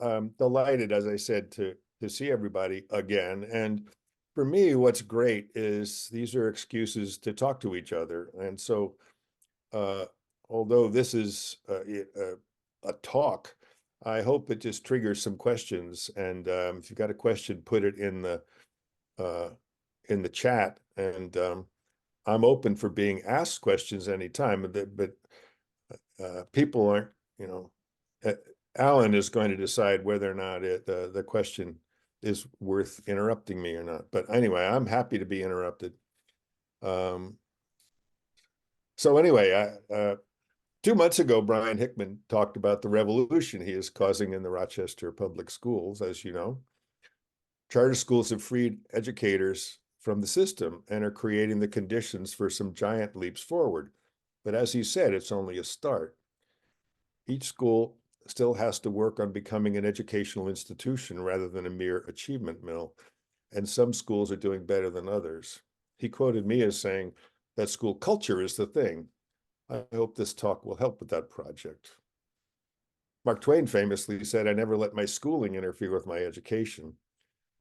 I'm delighted, as I said, to see everybody again. And for me, what's great is these are excuses to talk to each other. And so, uh, although this is a talk, I hope it just triggers some questions. And if you've got a question, put it uh, in the chat. And I'm open for being asked questions anytime. But people aren't, you know, uh, Alan is going to decide whether or not the question is worth interrupting me or not. But anyway, I'm happy to be interrupted. Um, so anyway, 2 months ago, Bryan Hickman talked about the revolution he is causing in the Rochester Public Schools, as you know. Charter schools have freed educators from the system and are creating the conditions for some giant leaps forward. But as he said, it's only a start. Each school still has to work on becoming an educational institution rather than a mere achievement mill, and some schools are doing better than others. He quoted me as saying that school culture is the thing. I hope this talk will help with that project. Mark Twain famously said, "I never let my schooling interfere with my education."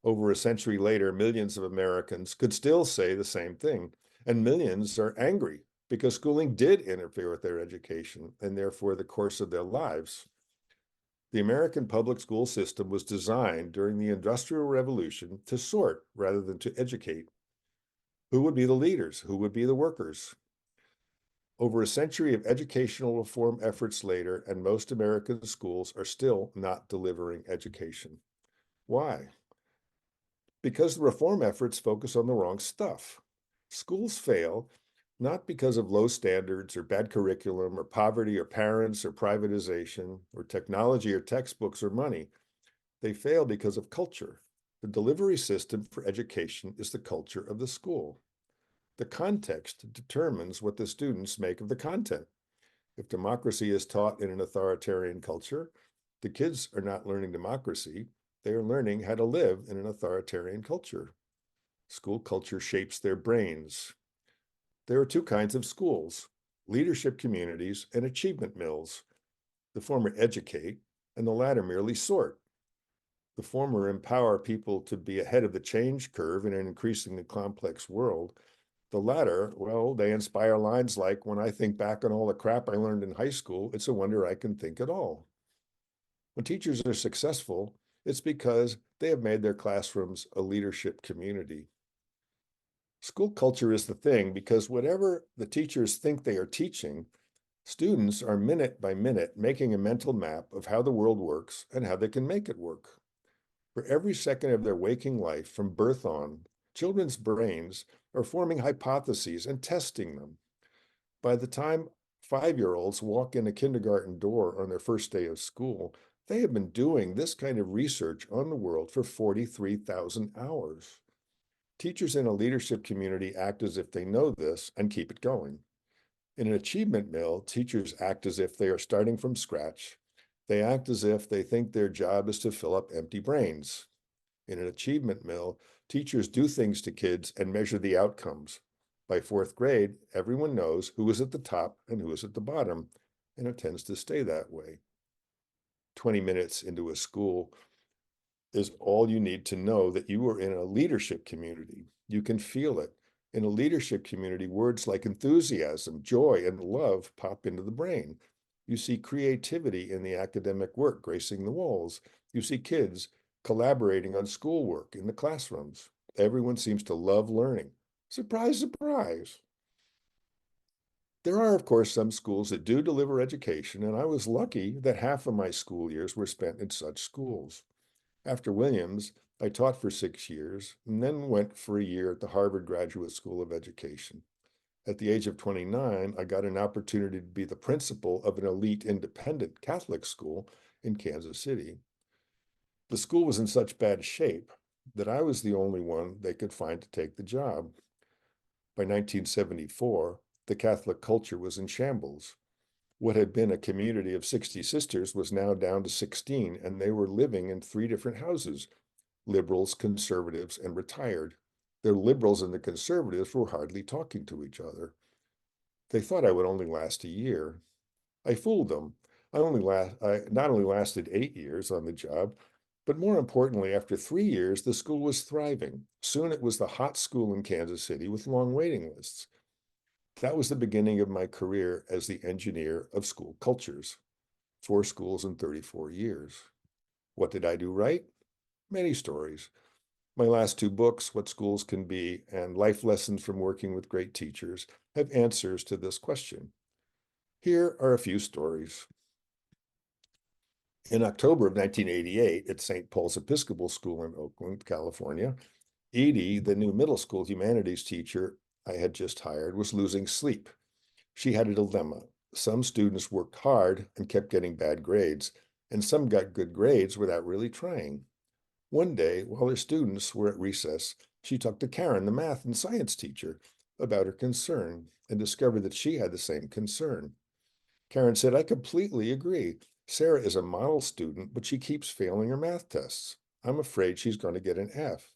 Over a century later, millions of Americans could still say the same thing, and millions are angry because schooling did interfere with their education and therefore the course of their lives. The American public school system was designed during the Industrial Revolution to sort rather than to educate. Who would be the leaders? Who would be the workers? Over a century of educational reform efforts later, and most American schools are still not delivering education. Why? Because the reform efforts focus on the wrong stuff. Schools fail not because of low standards or bad curriculum or poverty or parents or privatization or technology or textbooks or money. They fail because of culture. The delivery system for education is the culture of the school. The context determines what the students make of the content. If democracy is taught in an authoritarian culture, the kids are not learning democracy. They are learning how to live in an authoritarian culture. School culture shapes their brains. There are two kinds of schools: leadership communities and achievement mills. The former educate, and the latter merely sort. The former empower people to be ahead of the change curve in an increasingly complex world. The latter, well, they inspire lines like, "When I think back on all the crap I learned in high school, it's a wonder I can think at all." When teachers are successful, it's because they have made their classrooms a leadership community. School culture is the thing because whatever the teachers think they are teaching, students are minute by minute making a mental map of how the world works and how they can make it work. For every second of their waking life from birth on, children's brains are forming hypotheses and testing them. By the time 5-year-olds walk in a kindergarten door on their first day of school, they have been doing this kind of research on the world for 43,000 hours. Teachers in a leadership community act as if they know this and keep it going. In an achievement mill, teachers act as if they are starting from scratch. They act as if they think their job is to fill up empty brains. In an achievement mill, teachers do things to kids and measure the outcomes. By fourth grade, everyone knows who is at the top and who is at the bottom, and it tends to stay that way. 20 minutes into a school is all you need to know that you are in a leadership community. You can feel it. In a leadership community, words like enthusiasm, joy, and love pop into the brain. You see creativity in the academic work gracing the walls. You see kids collaborating on schoolwork in the classrooms. Everyone seems to love learning. Surprise, surprise. There are, of course, some schools that do deliver education, and I was lucky that half of my school years were spent in such schools. After Williams, I taught for 6 years and then went for a year at the Harvard Graduate School of Education. At the age of 29, I got an opportunity to be the principal of an elite independent Catholic school in Kansas City. The school was in such bad shape that I was the only one they could find to take the job. By 1974, the Catholic culture was in shambles. What had been a community of 60 sisters was now down to 16, and they were living in 3 different houses: liberals, conservatives, and retired. The liberals and the conservatives were hardly talking to each other. They thought I would only last a year. I fooled them. I not only lasted 8 years on the job, but more importantly, after 3 years, the school was thriving. Soon it was the hot school in Kansas City with long waiting lists. That was the beginning of my career as the engineer of school cultures, 4 schools in 34 years. What did I do right? Many stories. My last 2 books, What Schools Can Be and Life Lessons from Working with Great Teachers, have answers to this question. Here are a few stories. In October of 1988, at St. Paul's Episcopal School in Oakland, California, Edie, the new middle school humanities teacher I had just hired, was losing sleep. She had a dilemma. Some students worked hard and kept getting bad grades, and some got good grades without really trying. One day, while her students were at recess, she talked to Karen, the math and science teacher, about her concern and discovered that she had the same concern. Karen said, I completely agree. Sarah is a model student, but she keeps failing her math tests. I'm afraid she's going to get an F.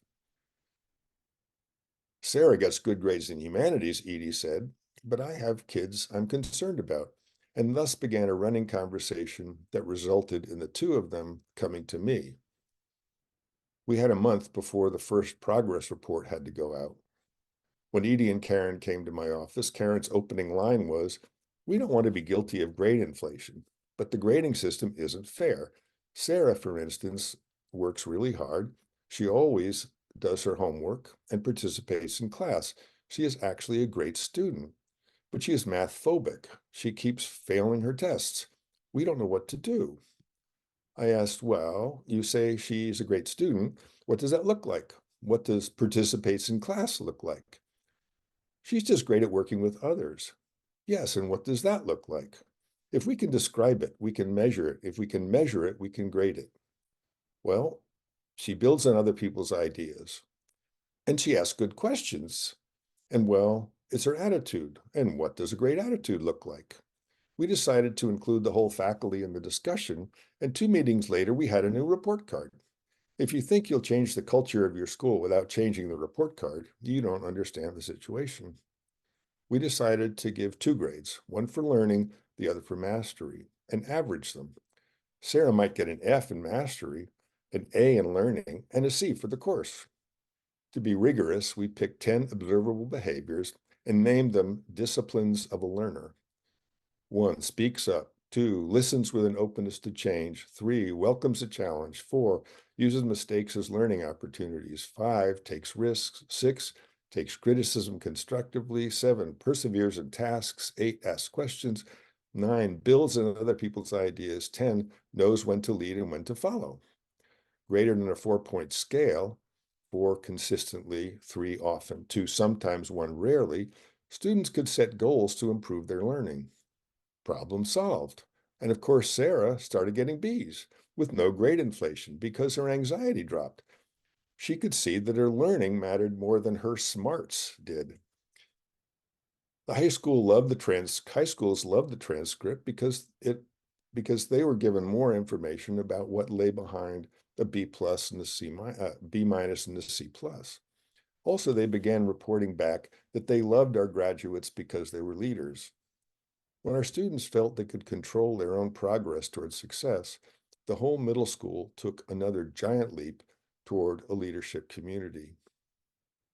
Sarah gets good grades in humanities, Edie said, but I have kids I'm concerned about, and thus began a running conversation that resulted in the two of them coming to me. We had a month before the first progress report had to go out. When Edie and Karen came to my office, Karen's opening line was, we don't want to be guilty of grade inflation, but the grading system isn't fair. Sarah, for instance, works really hard. She always does her homework and participates in class. She is actually a great student, but she is math phobic. She keeps failing her tests. We don't know what to do. I asked, well, you say she's a great student. What does that look like? What does participates in class look like? She's just great at working with others. Yes, and what does that look like? If we can describe it, we can measure it. If we can measure it, we can grade it. Well, she builds on other people's ideas and she asks good questions. And well, it's her attitude. And what does a great attitude look like? We decided to include the whole faculty in the discussion, and 2 meetings later, we had a new report card. If you think you'll change the culture of your school without changing the report card, you don't understand the situation. We decided to give 2 grades, one for learning, the other for mastery, and average them. Sarah might get an F in mastery, an A in learning, and a C for the course. To be rigorous, we picked 10 observable behaviors and named them disciplines of a learner. 1, speaks up. 2, listens with an openness to change. 3, welcomes a challenge. 4, uses mistakes as learning opportunities. 5, takes risks. 6, takes criticism constructively. 7, perseveres in tasks. 8, asks questions. 9, builds on other people's ideas. 10, knows when to lead and when to follow. Greater than a 4-point scale, 4 consistently, 3 often, 2 sometimes, 1 rarely, students could set goals to improve their learning. Problem solved. And of course, Sarah started getting B's with no grade inflation because her anxiety dropped. She could see that her learning mattered more than her smarts did. The high schools loved the transcript because they were given more information about what lay behind the B plus and the B minus and the C plus. Also, they began reporting back that they loved our graduates because they were leaders. When our students felt they could control their own progress toward success, the whole middle school took another giant leap toward a leadership community.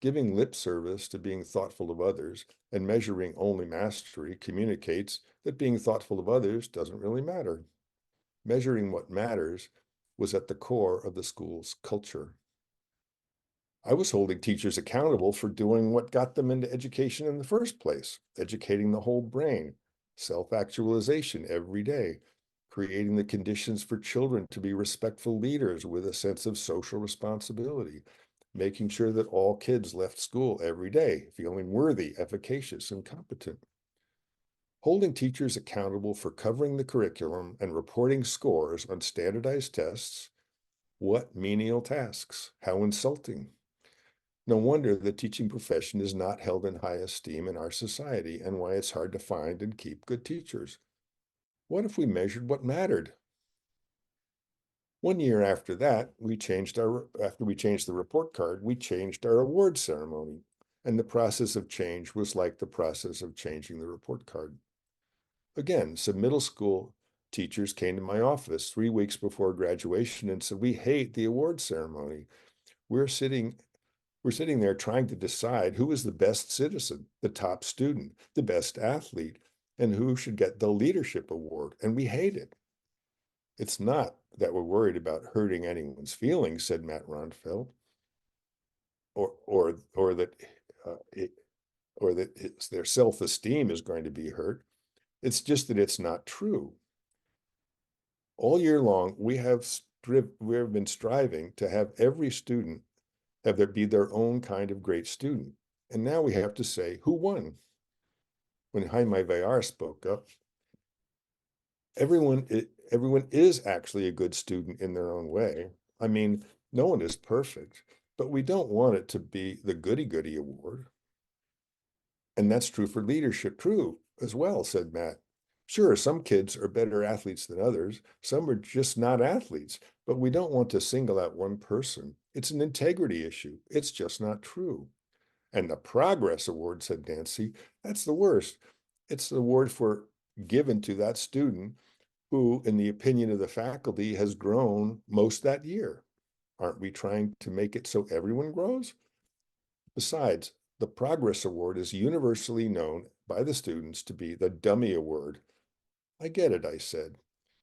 Giving lip service to being thoughtful of others and measuring only mastery communicates that being thoughtful of others doesn't really matter. Measuring what matters was at the core of the school's culture. I was holding teachers accountable for doing what got them into education in the first place, educating the whole brain, self-actualization every day, creating the conditions for children to be respectful leaders with a sense of social responsibility, making sure that all kids left school every day feeling worthy, efficacious, and competent. Holding teachers accountable for covering the curriculum and reporting scores on standardized tests. What menial tasks? How insulting. No wonder the teaching profession is not held in high esteem in our society and why it's hard to find and keep good teachers. What if we measured what mattered? One year after that, after we changed the report card, we changed our award ceremony. And the process of change was like the process of changing the report card. Again, some middle school teachers came to my office 3 weeks before graduation and said, "We hate the award ceremony. We're sitting we're sitting there trying to decide who is the best citizen, the top student, the best athlete, and who should get the leadership award, and we hate it." "It's not that we're worried about hurting anyone's feelings," said Matt Ronfeld, or that it or that their self-esteem is going to be hurt. It's just that it's not true. All year long, we have been striving to have every student have there be their own kind of great student. And now we have to say who won. When Jaime Villar spoke up, everyone is actually a good student in their own way. I mean, no one is perfect, but we don't want it to be the goody-goody award. And that's true for leadership, true as well, said Matt. Sure, some kids are better athletes than others. Some are just not athletes, but we don't want to single out one person. It's an integrity issue. It's just not true. And the Progress Award, said Nancy, that's the worst. It's the award given to that student who, in the opinion of the faculty, has grown most that year. Aren't we trying to make it so everyone grows? Besides, the Progress Award is universally known by the students to be the dummy award. I get it, I said.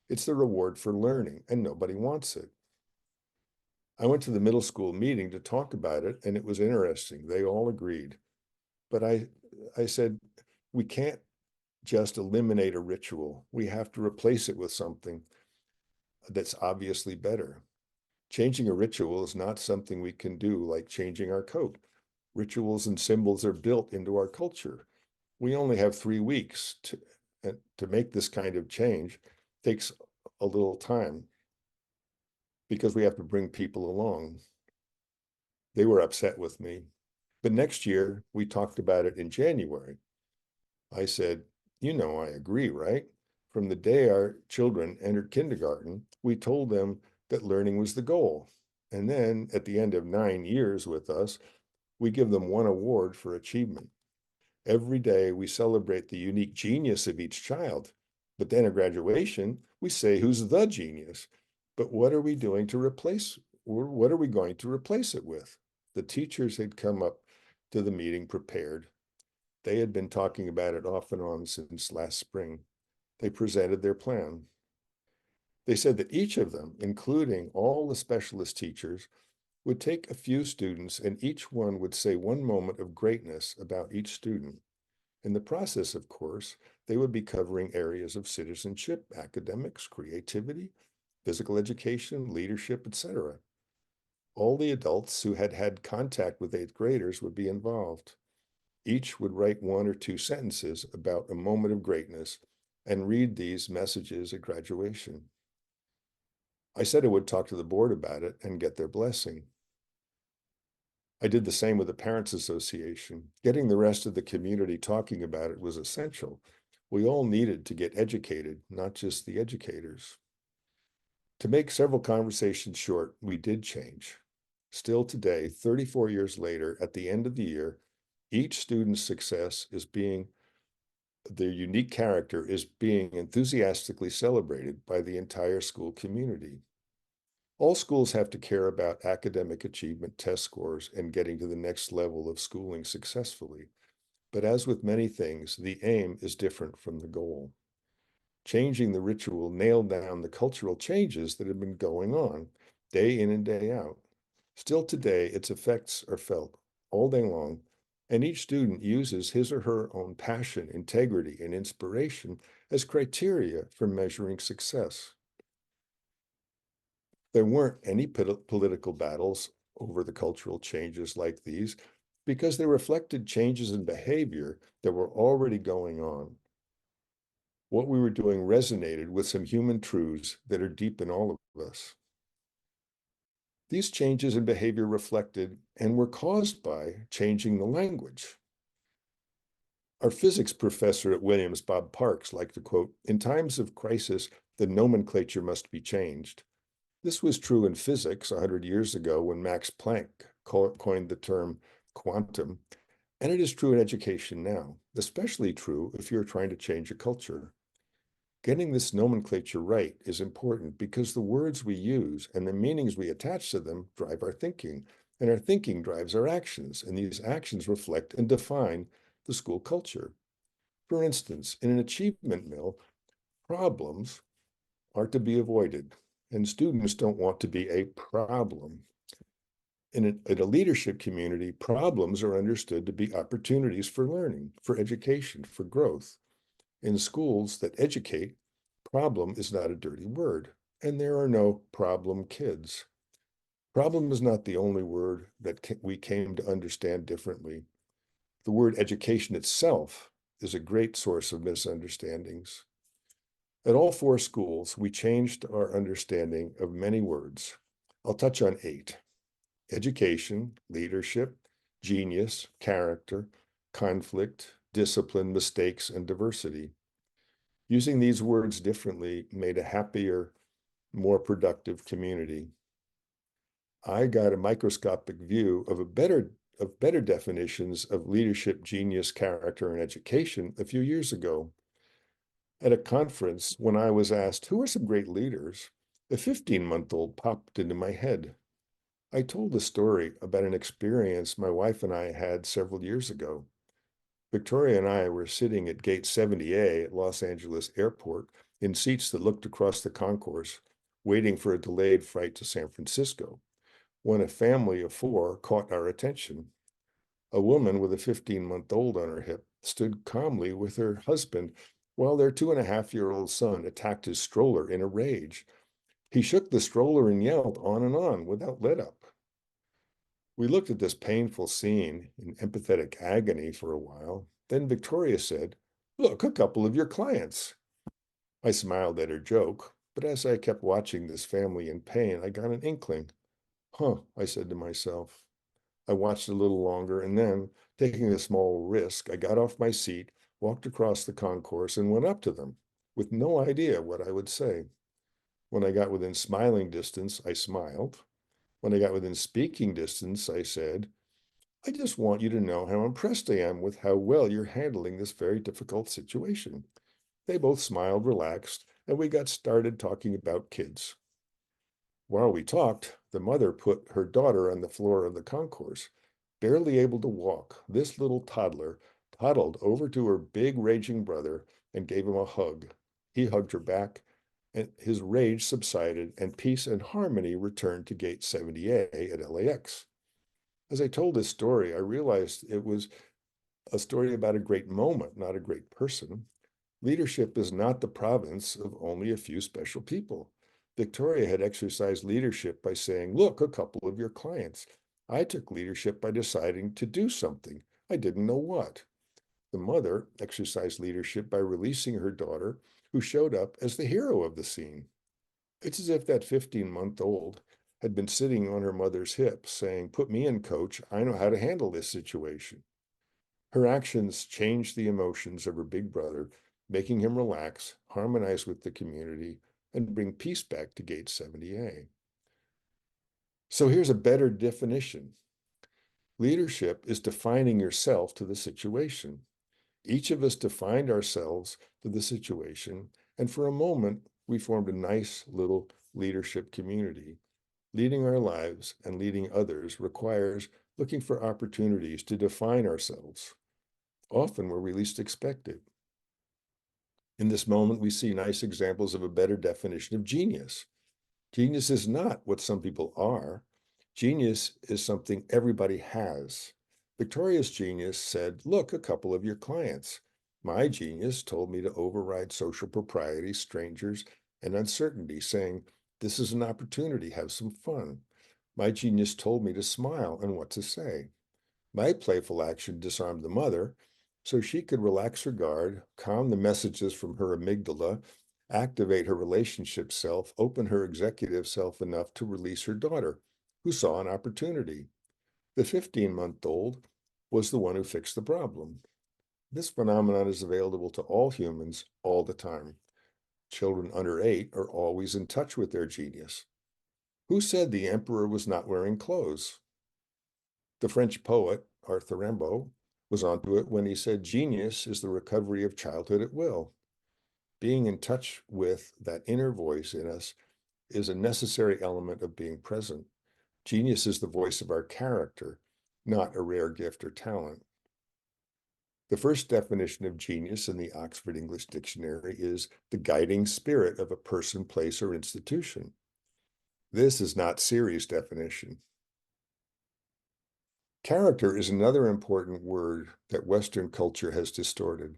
It's the reward for learning, and nobody wants it. I went to the middle school meeting to talk about it, and it was interesting. They all agreed. But I said, we can't just eliminate a ritual. We have to replace it with something that's obviously better. Changing a ritual is not something we can do like changing our coat. Rituals and symbols are built into our culture. We only have 3 weeks to make this kind of change. It takes a little time because we have to bring people along. They were upset with me. But next year, we talked about it in January. I said, you know, I agree, right? From the day our children entered kindergarten, we told them that learning was the goal. And then at the end of 9 years with us, we give them one award for achievement. Every day we celebrate the unique genius of each child. But then at graduation, we say who's the genius. But what are we doing to replace, or what are we going to replace it with? The teachers had come up to the meeting prepared. They had been talking about it off and on since last spring. They presented their plan. They said that each of them, including all the specialist teachers, would take a few students and each one would say one moment of greatness about each student. In the process, of course, they would be covering areas of citizenship, academics, creativity, physical education, leadership, etc. All the adults who had had contact with eighth graders would be involved. Each would write 1 or 2 sentences about a moment of greatness and read these messages at graduation. I said I would talk to the board about it and get their blessing. I did the same with the Parents Association. Getting the rest of the community talking about it was essential. We all needed to get educated, not just the educators. To make several conversations short, we did change. Still today, 34 years later, at the end of the year, each student's success is being, their unique character is being enthusiastically celebrated by the entire school community. All schools have to care about academic achievement test scores and getting to the next level of schooling successfully. But as with many things, the aim is different from the goal. Changing the ritual nailed down the cultural changes that have been going on day in and day out. Still today, its effects are felt all day long, and each student uses his or her own passion, integrity, and inspiration as criteria for measuring success. There weren't any political battles over the cultural changes like these because they reflected changes in behavior that were already going on. What we were doing resonated with some human truths that are deep in all of us. These changes in behavior reflected and were caused by changing the language. Our physics professor at Williams, Bob Parks, liked to quote, "In times of crisis, the nomenclature must be changed." This was true in physics 100 years ago when Max Planck coined the term quantum, and it is true in education now, especially true if you're trying to change a culture. Getting this nomenclature right is important because the words we use and the meanings we attach to them drive our thinking, and our thinking drives our actions, and these actions reflect and define the school culture. For instance, in an achievement mill, problems are to be avoided, and students don't want to be a problem. In a leadership community, problems are understood to be opportunities for learning, for education, for growth. In schools that educate, problem is not a dirty word, and there are no problem kids. Problem is not the only word that we came to understand differently. The word education itself is a great source of misunderstandings. At all four schools, we changed our understanding of many words. I'll touch on 8: education, leadership, genius, character, conflict, discipline, mistakes, and diversity. Using these words differently made a happier, more productive community. I got a microscopic view of better definitions of leadership, genius, character, and education a few years ago. At a conference, when I was asked, who are some great leaders, a 15-month-old popped into my head. I told a story about an experience my wife and I had several years ago. Victoria and I were sitting at Gate 70A at Los Angeles Airport in seats that looked across the concourse, waiting for a delayed flight to San Francisco, when a family of 4 caught our attention. A woman with a 15-month-old on her hip stood calmly with her husband while their 2.5-year-old son attacked his stroller in a rage. He shook the stroller and yelled on without let up. We looked at this painful scene in empathetic agony for a while. Then Victoria said, "Look, a couple of your clients." I smiled at her joke, but as I kept watching this family in pain, I got an inkling. Huh, I said to myself. I watched a little longer, and then, taking a small risk, I got off my seat, walked across the concourse, and went up to them, with no idea what I would say. When I got within smiling distance, I smiled. When I got within speaking distance, I said, "I just want you to know how impressed I am with how well you're handling this very difficult situation." They both smiled, relaxed, and we got started talking about kids. While we talked, the mother put her daughter on the floor of the concourse. Barely able to walk, this little toddler toddled over to her big raging brother and gave him a hug. He hugged her back, and his rage subsided, and peace and harmony returned to Gate 70A at LAX. As I told this story, I realized it was a story about a great moment, not a great person. Leadership is not the province of only a few special people. Victoria had exercised leadership by saying, "Look, a couple of your clients." I took leadership by deciding to do something. I didn't know what. The mother exercised leadership by releasing her daughter, who showed up as the hero of the scene. It's as if that 15-month-old had been sitting on her mother's hip saying, "Put me in, coach. I know how to handle this situation." Her actions changed the emotions of her big brother, making him relax, harmonize with the community, and bring peace back to Gate 70A. So here's a better definition. Leadership is defining yourself to the situation. Each of us defined ourselves to the situation, and for a moment, we formed a nice little leadership community. Leading our lives and leading others requires looking for opportunities to define ourselves, often where we least expect it. In this moment, we see nice examples of a better definition of genius. Genius is not what some people are. Genius is something everybody has. Victoria's genius said, "Look, a couple of your clients." My genius told me to override social propriety, strangers, and uncertainty, saying, "This is an opportunity, have some fun." My genius told me to smile and what to say. My playful action disarmed the mother so she could relax her guard, calm the messages from her amygdala, activate her relationship self, open her executive self enough to release her daughter, who saw an opportunity. The 15-month-old was the one who fixed the problem. This phenomenon is available to all humans all the time. Children under 8 are always in touch with their genius. Who said the emperor was not wearing clothes? The French poet Arthur Rimbaud was onto it when he said, "Genius is the recovery of childhood at will." Being in touch with that inner voice in us is a necessary element of being present. Genius is the voice of our character, not a rare gift or talent. The first definition of genius in the Oxford English Dictionary is the guiding spirit of a person, place, or institution. This is not Siri's definition. Character is another important word that Western culture has distorted.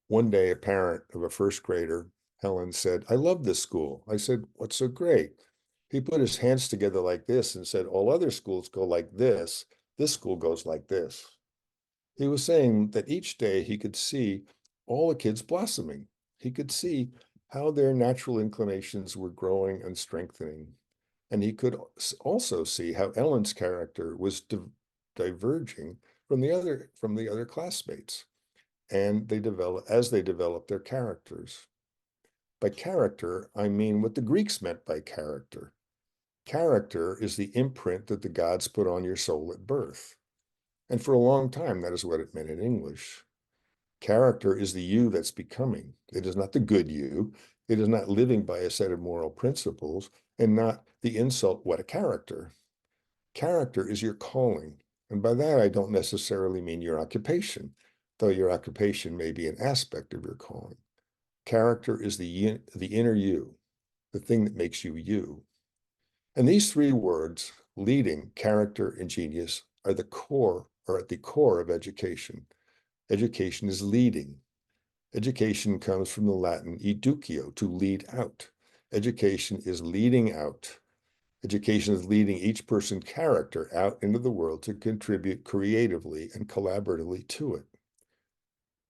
One day, a parent of a first grader, Helen, said, "I love this school." I said, "What's so great?" He put his hands together like this and said, "All other schools go like this. This school goes like this." He was saying that each day he could see all the kids blossoming. He could see how their natural inclinations were growing and strengthening. And he could also see how Ellen's character was diverging from the other classmates. And as they developed their characters. By character, I mean what the Greeks meant by character. Character is the imprint that the gods put on your soul at birth. And for a long time, that is what it meant in English. Character is the you that's becoming. It is not the good you. It is not living by a set of moral principles and not the insult, what a character. Character is your calling. And by that, I don't necessarily mean your occupation, though your occupation may be an aspect of your calling. Character is the inner you, the thing that makes you you. And these three words, leading, character, and genius, are at the core of education. Education is leading. Education comes from the Latin educio, to lead out. Education is leading out. Education is leading each person's character out into the world to contribute creatively and collaboratively to it.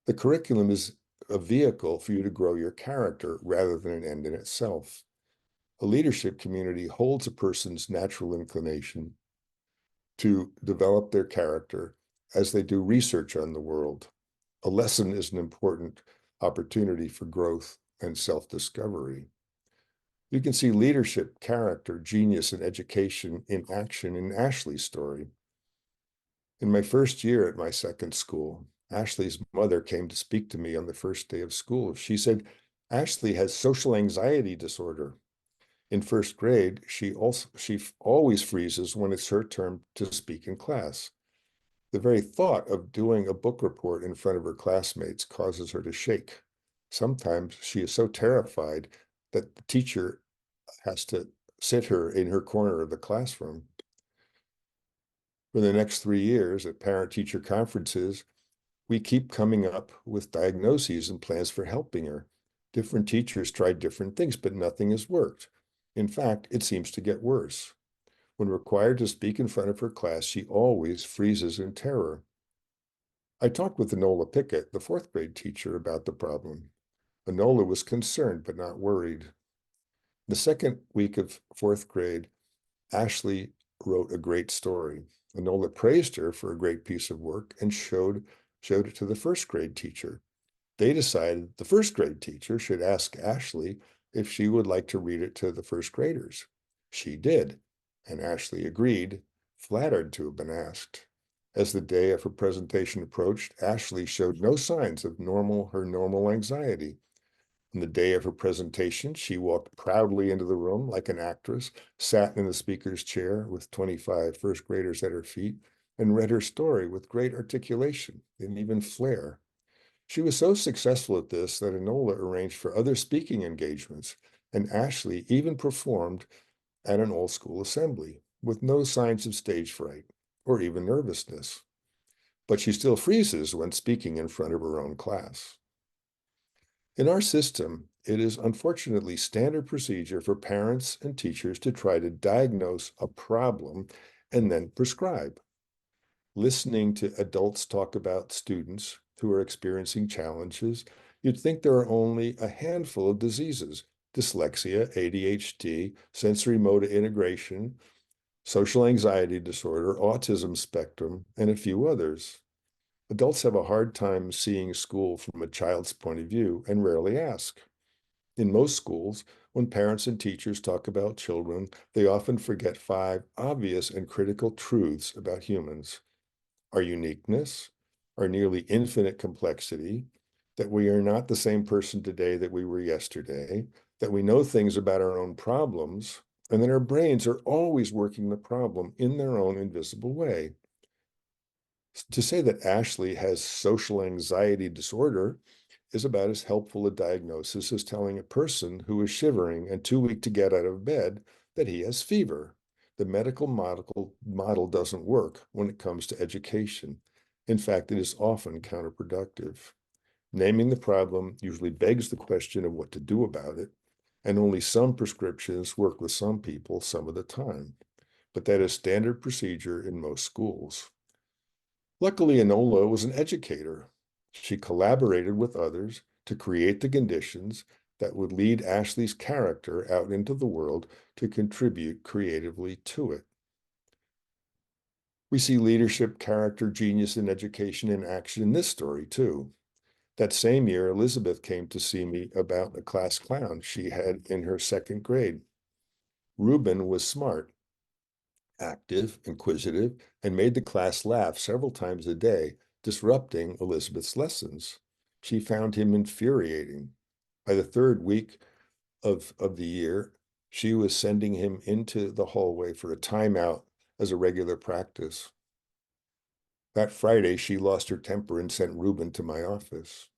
The curriculum is a vehicle for you to grow your character rather than an end in itself. A leadership community holds a person's natural inclination to develop their character as they do research on the world. A lesson is an important opportunity for growth and self-discovery. You can see leadership, character, genius, and education in action in Ashley's story. In my first year at my second school, Ashley's mother came to speak to me on the first day of school. She said, "Ashley has social anxiety disorder. In first grade, she always freezes when it's her turn to speak in class. The very thought of doing a book report in front of her classmates causes her to shake. Sometimes she is so terrified that the teacher has to sit her in her corner of the classroom." For the next 3 years at parent-teacher conferences, we keep coming up with diagnoses and plans for helping her. Different teachers tried different things, but nothing has worked. In fact, it seems to get worse. When required to speak in front of her class, she always freezes in terror. I talked with Enola Pickett, the fourth grade teacher, about the problem. Enola was concerned but not worried. The second week of fourth grade, Ashley wrote a great story. Enola praised her for a great piece of work and showed it to the first grade teacher. They decided the first grade teacher should ask Ashley if she would like to read it to the first graders. She did, and Ashley agreed, flattered to have been asked. As the day of her presentation approached, Ashley showed no signs of her normal anxiety. On the day of her presentation, she walked proudly into the room like an actress, sat in the speaker's chair with 25 first graders at her feet, and read her story with great articulation and even flair. She was so successful at this that Enola arranged for other speaking engagements, and Ashley even performed at an all-school assembly with no signs of stage fright or even nervousness. But she still freezes when speaking in front of her own class. In our system, it is unfortunately standard procedure for parents and teachers to try to diagnose a problem and then prescribe. Listening to adults talk about students who are experiencing challenges, you'd think there are only a handful of diseases: dyslexia, ADHD, sensory motor integration, social anxiety disorder, autism spectrum, and a few others. Adults have a hard time seeing school from a child's point of view and rarely ask. In most schools, when parents and teachers talk about children, they often forget 5 obvious and critical truths about humans: our uniqueness, our nearly infinite complexity, that we are not the same person today that we were yesterday, that we know things about our own problems, and that our brains are always working the problem in their own invisible way. To say that Ashley has social anxiety disorder is about as helpful a diagnosis as telling a person who is shivering and too weak to get out of bed that he has fever. The medical model doesn't work when it comes to education. In fact, it is often counterproductive. Naming the problem usually begs the question of what to do about it, and only some prescriptions work with some people some of the time. But that is standard procedure in most schools. Luckily, Enola was an educator. She collaborated with others to create the conditions that would lead Ashley's character out into the world to contribute creatively to it. We see leadership, character, genius, and education in action in this story, too. That same year, Elizabeth came to see me about a class clown she had in her second grade. Reuben was smart, active, inquisitive, and made the class laugh several times a day, disrupting Elizabeth's lessons. She found him infuriating. By the third week of the year, she was sending him into the hallway for a timeout as a regular practice. That Friday, she lost her temper and sent Reuben to my office.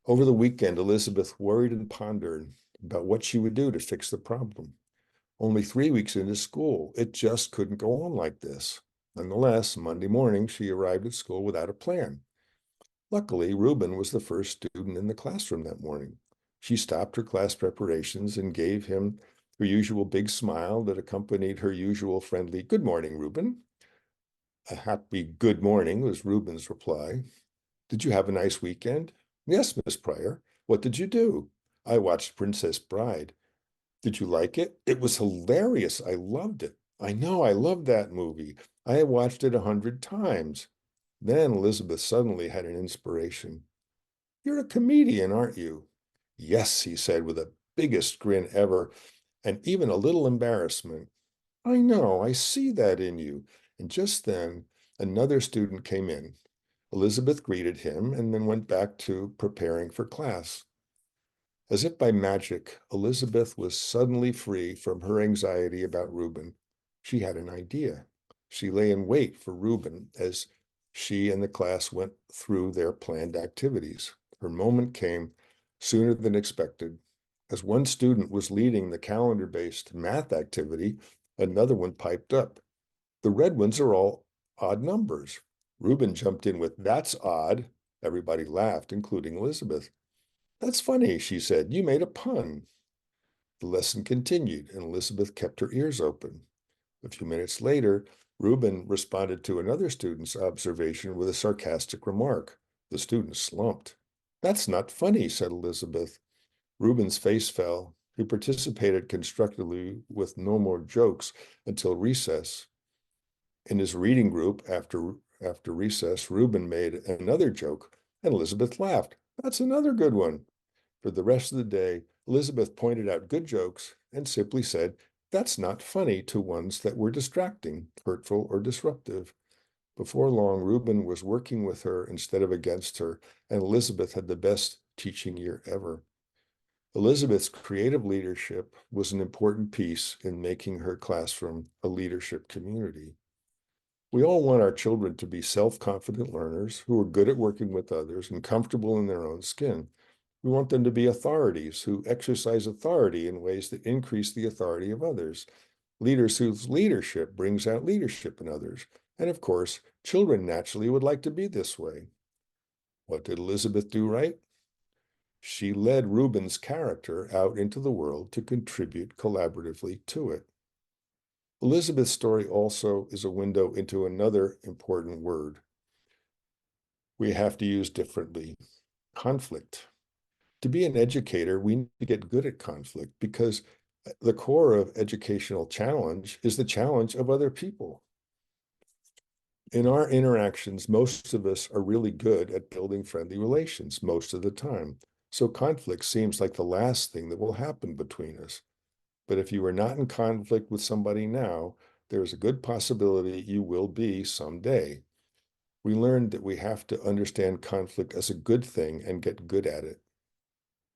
Over the weekend, Elizabeth worried and pondered about what she would do to fix the problem. Only 3 weeks into school, it just couldn't go on like this. Nonetheless, Monday morning, she arrived at school without a plan. Luckily, Reuben was the first student in the classroom that morning. She stopped her class preparations and gave him her usual big smile that accompanied her usual friendly, "Good morning, Reuben." A happy good morning was Reuben's reply. "Did you have a nice weekend?" "Yes, Miss Pryor." "What did you do?" "I watched Princess Bride." "Did you like it?" "It was hilarious. I loved it." "I know, I loved that movie. I have watched it 100 times. Then Elizabeth suddenly had an inspiration. "You're a comedian, aren't you?" "Yes," he said with the biggest grin ever, and even a little embarrassment. "I know, I see that in you." And just then, another student came in. Elizabeth greeted him and then went back to preparing for class. As if by magic, Elizabeth was suddenly free from her anxiety about Reuben. She had an idea. She lay in wait for Reuben as she and the class went through their planned activities. Her moment came sooner than expected. As one student was leading the calendar-based math activity, another one piped up. "The red ones are all odd numbers." Reuben jumped in with, "That's odd." Everybody laughed, including Elizabeth. "That's funny," she said. "You made a pun." The lesson continued, and Elizabeth kept her ears open. A few minutes later, Reuben responded to another student's observation with a sarcastic remark. The student slumped. "That's not funny," said Elizabeth. Reuben's face fell. He participated constructively with no more jokes until recess. In his reading group, after recess, Reuben made another joke, and Elizabeth laughed. "That's another good one." For the rest of the day, Elizabeth pointed out good jokes and simply said, "That's not funny," to ones that were distracting, hurtful, or disruptive. Before long, Reuben was working with her instead of against her, and Elizabeth had the best teaching year ever. Elizabeth's creative leadership was an important piece in making her classroom a leadership community. We all want our children to be self-confident learners who are good at working with others and comfortable in their own skin. We want them to be authorities who exercise authority in ways that increase the authority of others, leaders whose leadership brings out leadership in others. And of course, children naturally would like to be this way. What did Elizabeth do right? She led Reuben's character out into the world to contribute collaboratively to it. Elizabeth's story also is a window into another important word we have to use differently: conflict. To be an educator, we need to get good at conflict because the core of educational challenge is the challenge of other people. In our interactions, most of us are really good at building friendly relations most of the time. So conflict seems like the last thing that will happen between us. But if you are not in conflict with somebody now, there is a good possibility you will be someday. We learned that we have to understand conflict as a good thing and get good at it.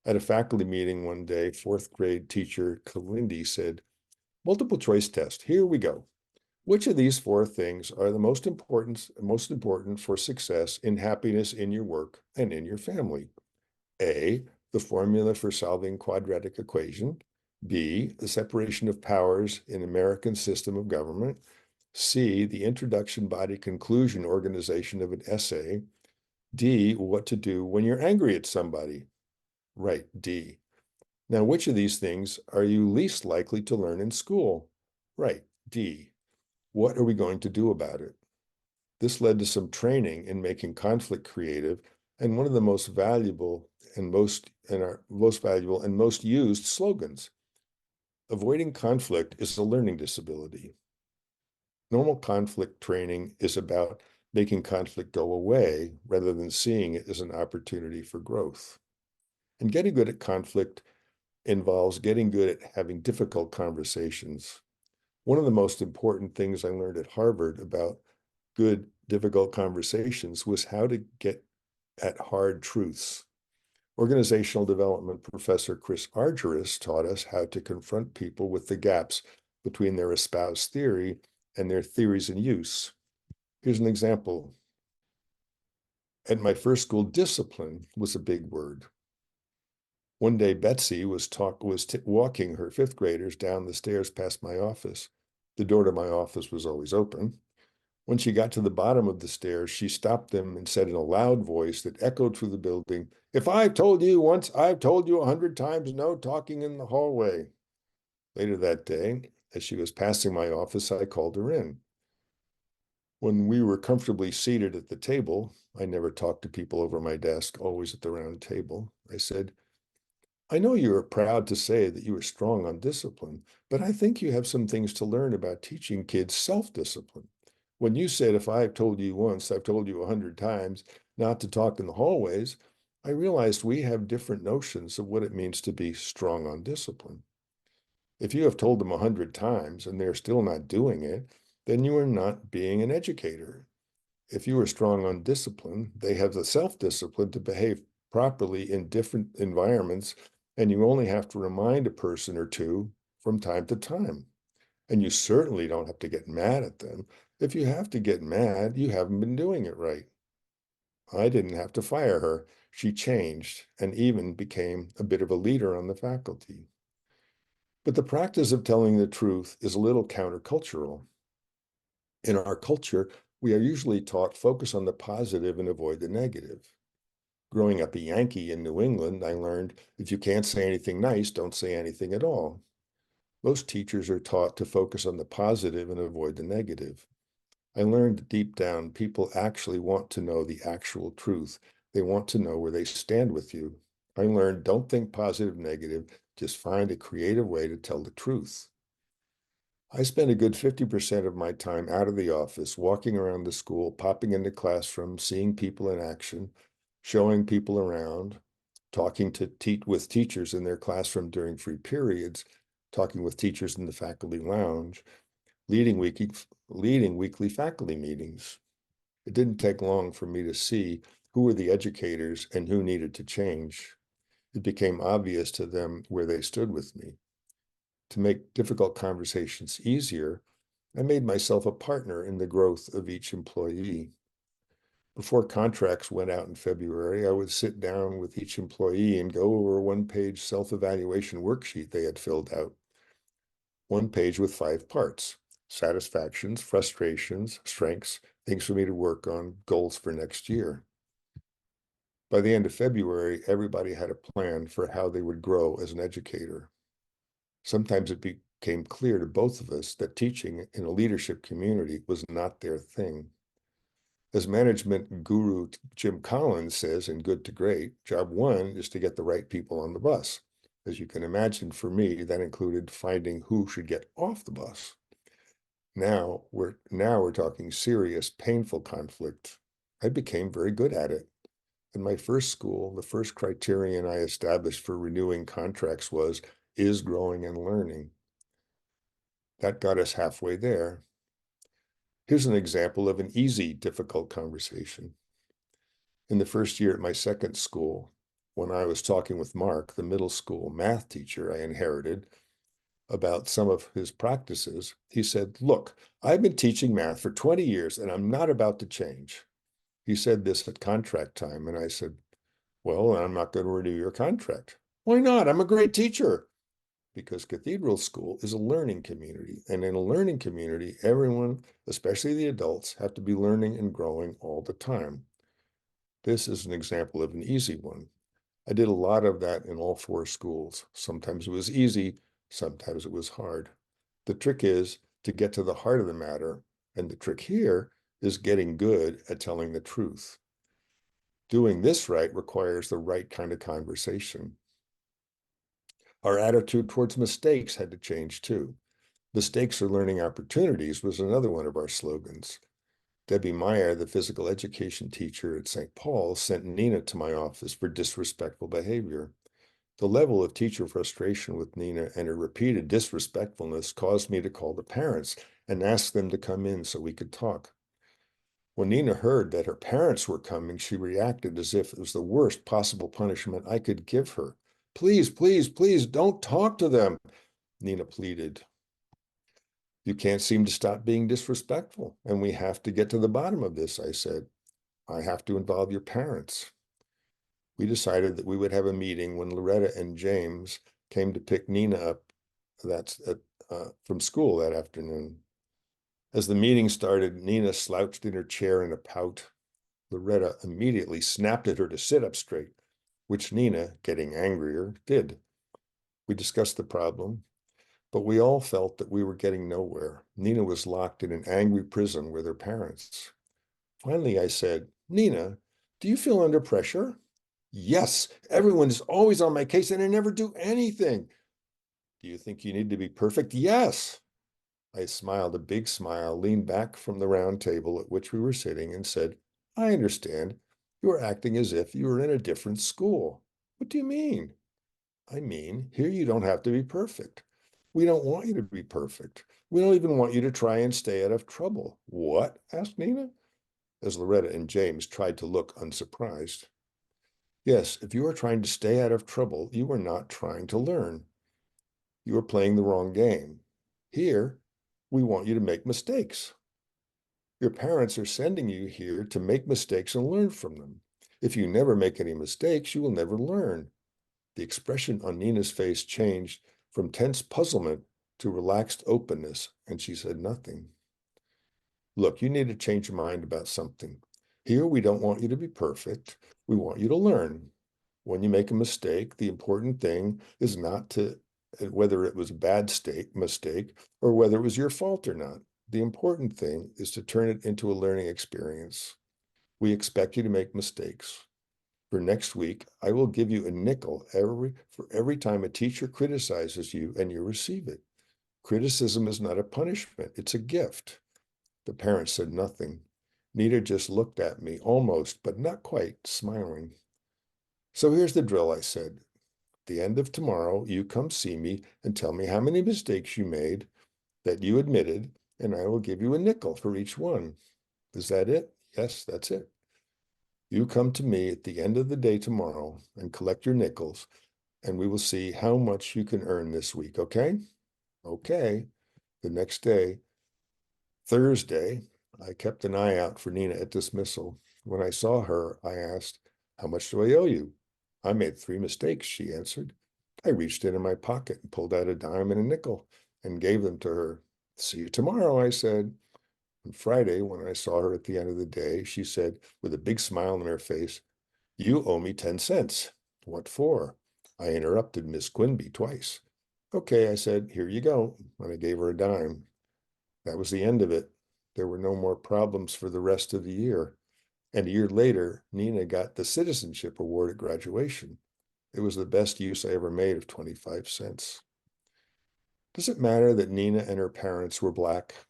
At a faculty meeting one day, fourth grade teacher Kalindi said, multiple choice test, here we go. Which of these four things are the most important for success in happiness in your work and in your family? A, the formula for solving quadratic equation. B, the separation of powers in American system of government. C, the introduction, body, conclusion, organization of an essay. D, what to do when you're angry at somebody. Right, D. Now, which of these things are you least likely to learn in school? Right, D. What are we going to do about it? This led to some training in making conflict creative, and one of the most valuable and most used slogans. Avoiding conflict is a learning disability. Normal conflict training is about making conflict go away rather than seeing it as an opportunity for growth. And getting good at conflict involves getting good at having difficult conversations. One of the most important things I learned at Harvard about good, difficult conversations was how to get at hard truths. Organizational development professor Chris Argyris taught us how to confront people with the gaps between their espoused theory and their theories in use. Here's an example. At my first school, discipline was a big word. One day, Betsy was walking her fifth graders down the stairs past my office. The door to my office was always open. When she got to the bottom of the stairs, she stopped them and said in a loud voice that echoed through the building, "If I've told you once, I've told you 100 times, no talking in the hallway." Later that day, as she was passing my office, I called her in. When we were comfortably seated at the table, I never talked to people over my desk, always at the round table. I said, I know you are proud to say that you are strong on discipline, but I think you have some things to learn about teaching kids self-discipline. When you said, if I've told you once, I've told you 100 times not to talk in the hallways, I realized we have different notions of what it means to be strong on discipline. If you have told them 100 times and they're still not doing it, then you are not being an educator. If you are strong on discipline, they have the self-discipline to behave properly in different environments, and you only have to remind a person or two from time to time. And you certainly don't have to get mad at them. If you have to get mad, you haven't been doing it right. I didn't have to fire her. She changed and even became a bit of a leader on the faculty. But the practice of telling the truth is a little countercultural. In our culture, we are usually taught focus on the positive and avoid the negative. Growing up a Yankee in New England, I learned if you can't say anything nice, don't say anything at all. Most teachers are taught to focus on the positive and avoid the negative. I learned that deep down, people actually want to know the actual truth. They want to know where they stand with you. I learned don't think positive, negative, just find a creative way to tell the truth. I spent a good 50% of my time out of the office, walking around the school, popping into classrooms, seeing people in action, showing people around, talking with teachers in their classroom during free periods, talking with teachers in the faculty lounge, leading weekly faculty meetings. It didn't take long for me to see who were the educators and who needed to change. It became obvious to them where they stood with me. To make difficult conversations easier, I made myself a partner in the growth of each employee. Before contracts went out in February, I would sit down with each employee and go over a one-page self-evaluation worksheet they had filled out. One page with 5 parts: satisfactions, frustrations, strengths, things for me to work on, goals for next year. By the end of February, everybody had a plan for how they would grow as an educator. Sometimes it became clear to both of us that teaching in a leadership community was not their thing. As management guru Jim Collins says in Good to Great, job 1 is to get the right people on the bus. As you can imagine, for me, that included finding who should get off the bus. Now we're talking serious, painful conflict. I became very good at it. In my first school, the first criterion I established for renewing contracts was, is growing and learning. That got us halfway there. Here's an example of an easy, difficult conversation. In the first year at my second school, when I was talking with Mark, the middle school math teacher I inherited, about some of his practices, he said, "Look, I've been teaching math for 20 years and I'm not about to change." He said this at contract time, and I said, "Well, I'm not going to renew your contract." "Why not? I'm a great teacher." Because Cathedral School is a learning community. And in a learning community, everyone, especially the adults, have to be learning and growing all the time. This is an example of an easy one. I did a lot of that in all four schools. Sometimes it was easy, sometimes it was hard. The trick is to get to the heart of the matter. And the trick here is getting good at telling the truth. Doing this right requires the right kind of conversation. Our attitude towards mistakes had to change too. Mistakes are learning opportunities was another one of our slogans. Debbie Meyer, the physical education teacher at St. Paul, sent Nina to my office for disrespectful behavior. The level of teacher frustration with Nina and her repeated disrespectfulness caused me to call the parents and ask them to come in so we could talk. When Nina heard that her parents were coming, she reacted as if it was the worst possible punishment I could give her. "Please, please, please don't talk to them," Nina pleaded. "You can't seem to stop being disrespectful, and we have to get to the bottom of this," I said. "I have to involve your parents." We decided that we would have a meeting when Loretta and James came to pick Nina up from school that afternoon. As the meeting started, Nina slouched in her chair in a pout. Loretta immediately snapped at her to sit up straight, which Nina, getting angrier, did. We discussed the problem, but we all felt that we were getting nowhere. Nina was locked in an angry prison with her parents. Finally, I said, "Nina, do you feel under pressure?" "Yes, everyone is always on my case and I never do anything." "Do you think you need to be perfect?" "Yes." I smiled a big smile, leaned back from the round table at which we were sitting, and said, "I understand. You are acting as if you were in a different school." "What do you mean?" "I mean, here you don't have to be perfect. We don't want you to be perfect. We don't even want you to try and stay out of trouble." "What?" asked Nina, as Loretta and James tried to look unsurprised. "Yes, if you are trying to stay out of trouble, you are not trying to learn. You are playing the wrong game. Here, we want you to make mistakes. Your parents are sending you here to make mistakes and learn from them. If you never make any mistakes, you will never learn." The expression on Nina's face changed from tense puzzlement to relaxed openness, and she said nothing. "Look, you need to change your mind about something. Here, we don't want you to be perfect. We want you to learn. When you make a mistake, the important thing is not to whether it was a bad mistake or whether it was your fault or not. The important thing is to turn it into a learning experience. We expect you to make mistakes. For next week, I will give you a nickel for every time a teacher criticizes you and you receive it. Criticism is not a punishment, it's a gift." The parents said nothing. Nita just looked at me, almost, but not quite, smiling. "So here's the drill," I said. "At the end of tomorrow, you come see me and tell me how many mistakes you made that you admitted, and I will give you a nickel for each one." "Is that it?" "Yes, that's it. You come to me at the end of the day tomorrow and collect your nickels, and we will see how much you can earn this week, okay?" "Okay." The next day, Thursday, I kept an eye out for Nina at dismissal. When I saw her, I asked, "How much do I owe you?" "I made 3 mistakes," she answered. I reached in my pocket and pulled out a dime and a nickel and gave them to her. "See you tomorrow," I said. On Friday, when I saw her at the end of the day, she said, with a big smile on her face, "You owe me 10 cents. "What for?" I interrupted Miss Quinby twice. "Okay," I said, "here you go." And I gave her a dime. That was the end of it. There were no more problems for the rest of the year. And a year later, Nina got the Citizenship Award at graduation. It was the best use I ever made of 25 cents. Does it matter that Nina and her parents were Black?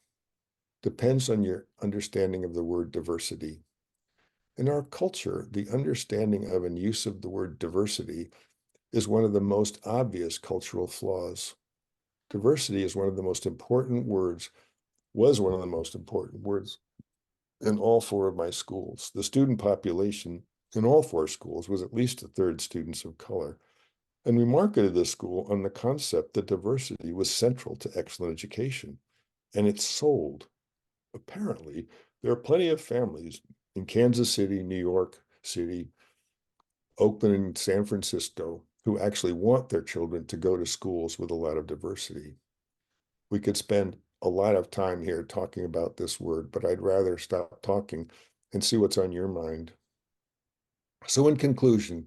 Depends on your understanding of the word diversity. In our culture, the understanding of and use of the word diversity is one of the most obvious cultural flaws. Diversity is one of the most important words was one of the most important words in all four of my schools. The student population in all four schools was at least a third students of color. And we marketed the school on the concept that diversity was central to excellent education. And it sold. Apparently, there are plenty of families in Kansas City, New York City, Oakland, and San Francisco who actually want their children to go to schools with a lot of diversity. We could spend a lot of time here talking about this word, but I'd rather stop talking and see what's on your mind. So in conclusion,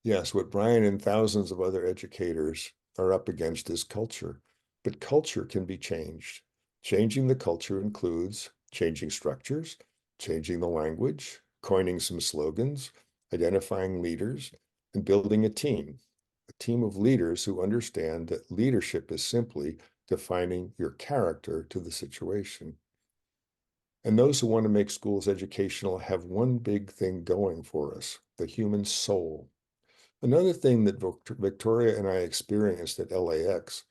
yes, what Bryan and thousands of other educators are up against is culture, but culture can be changed. Changing the culture includes changing structures, changing the language, coining some slogans, identifying leaders, and building a team of leaders who understand that leadership is simply defining your character to the situation. And those who want to make schools educational have one big thing going for us, the human soul. Another thing that Victoria and I experienced at LAX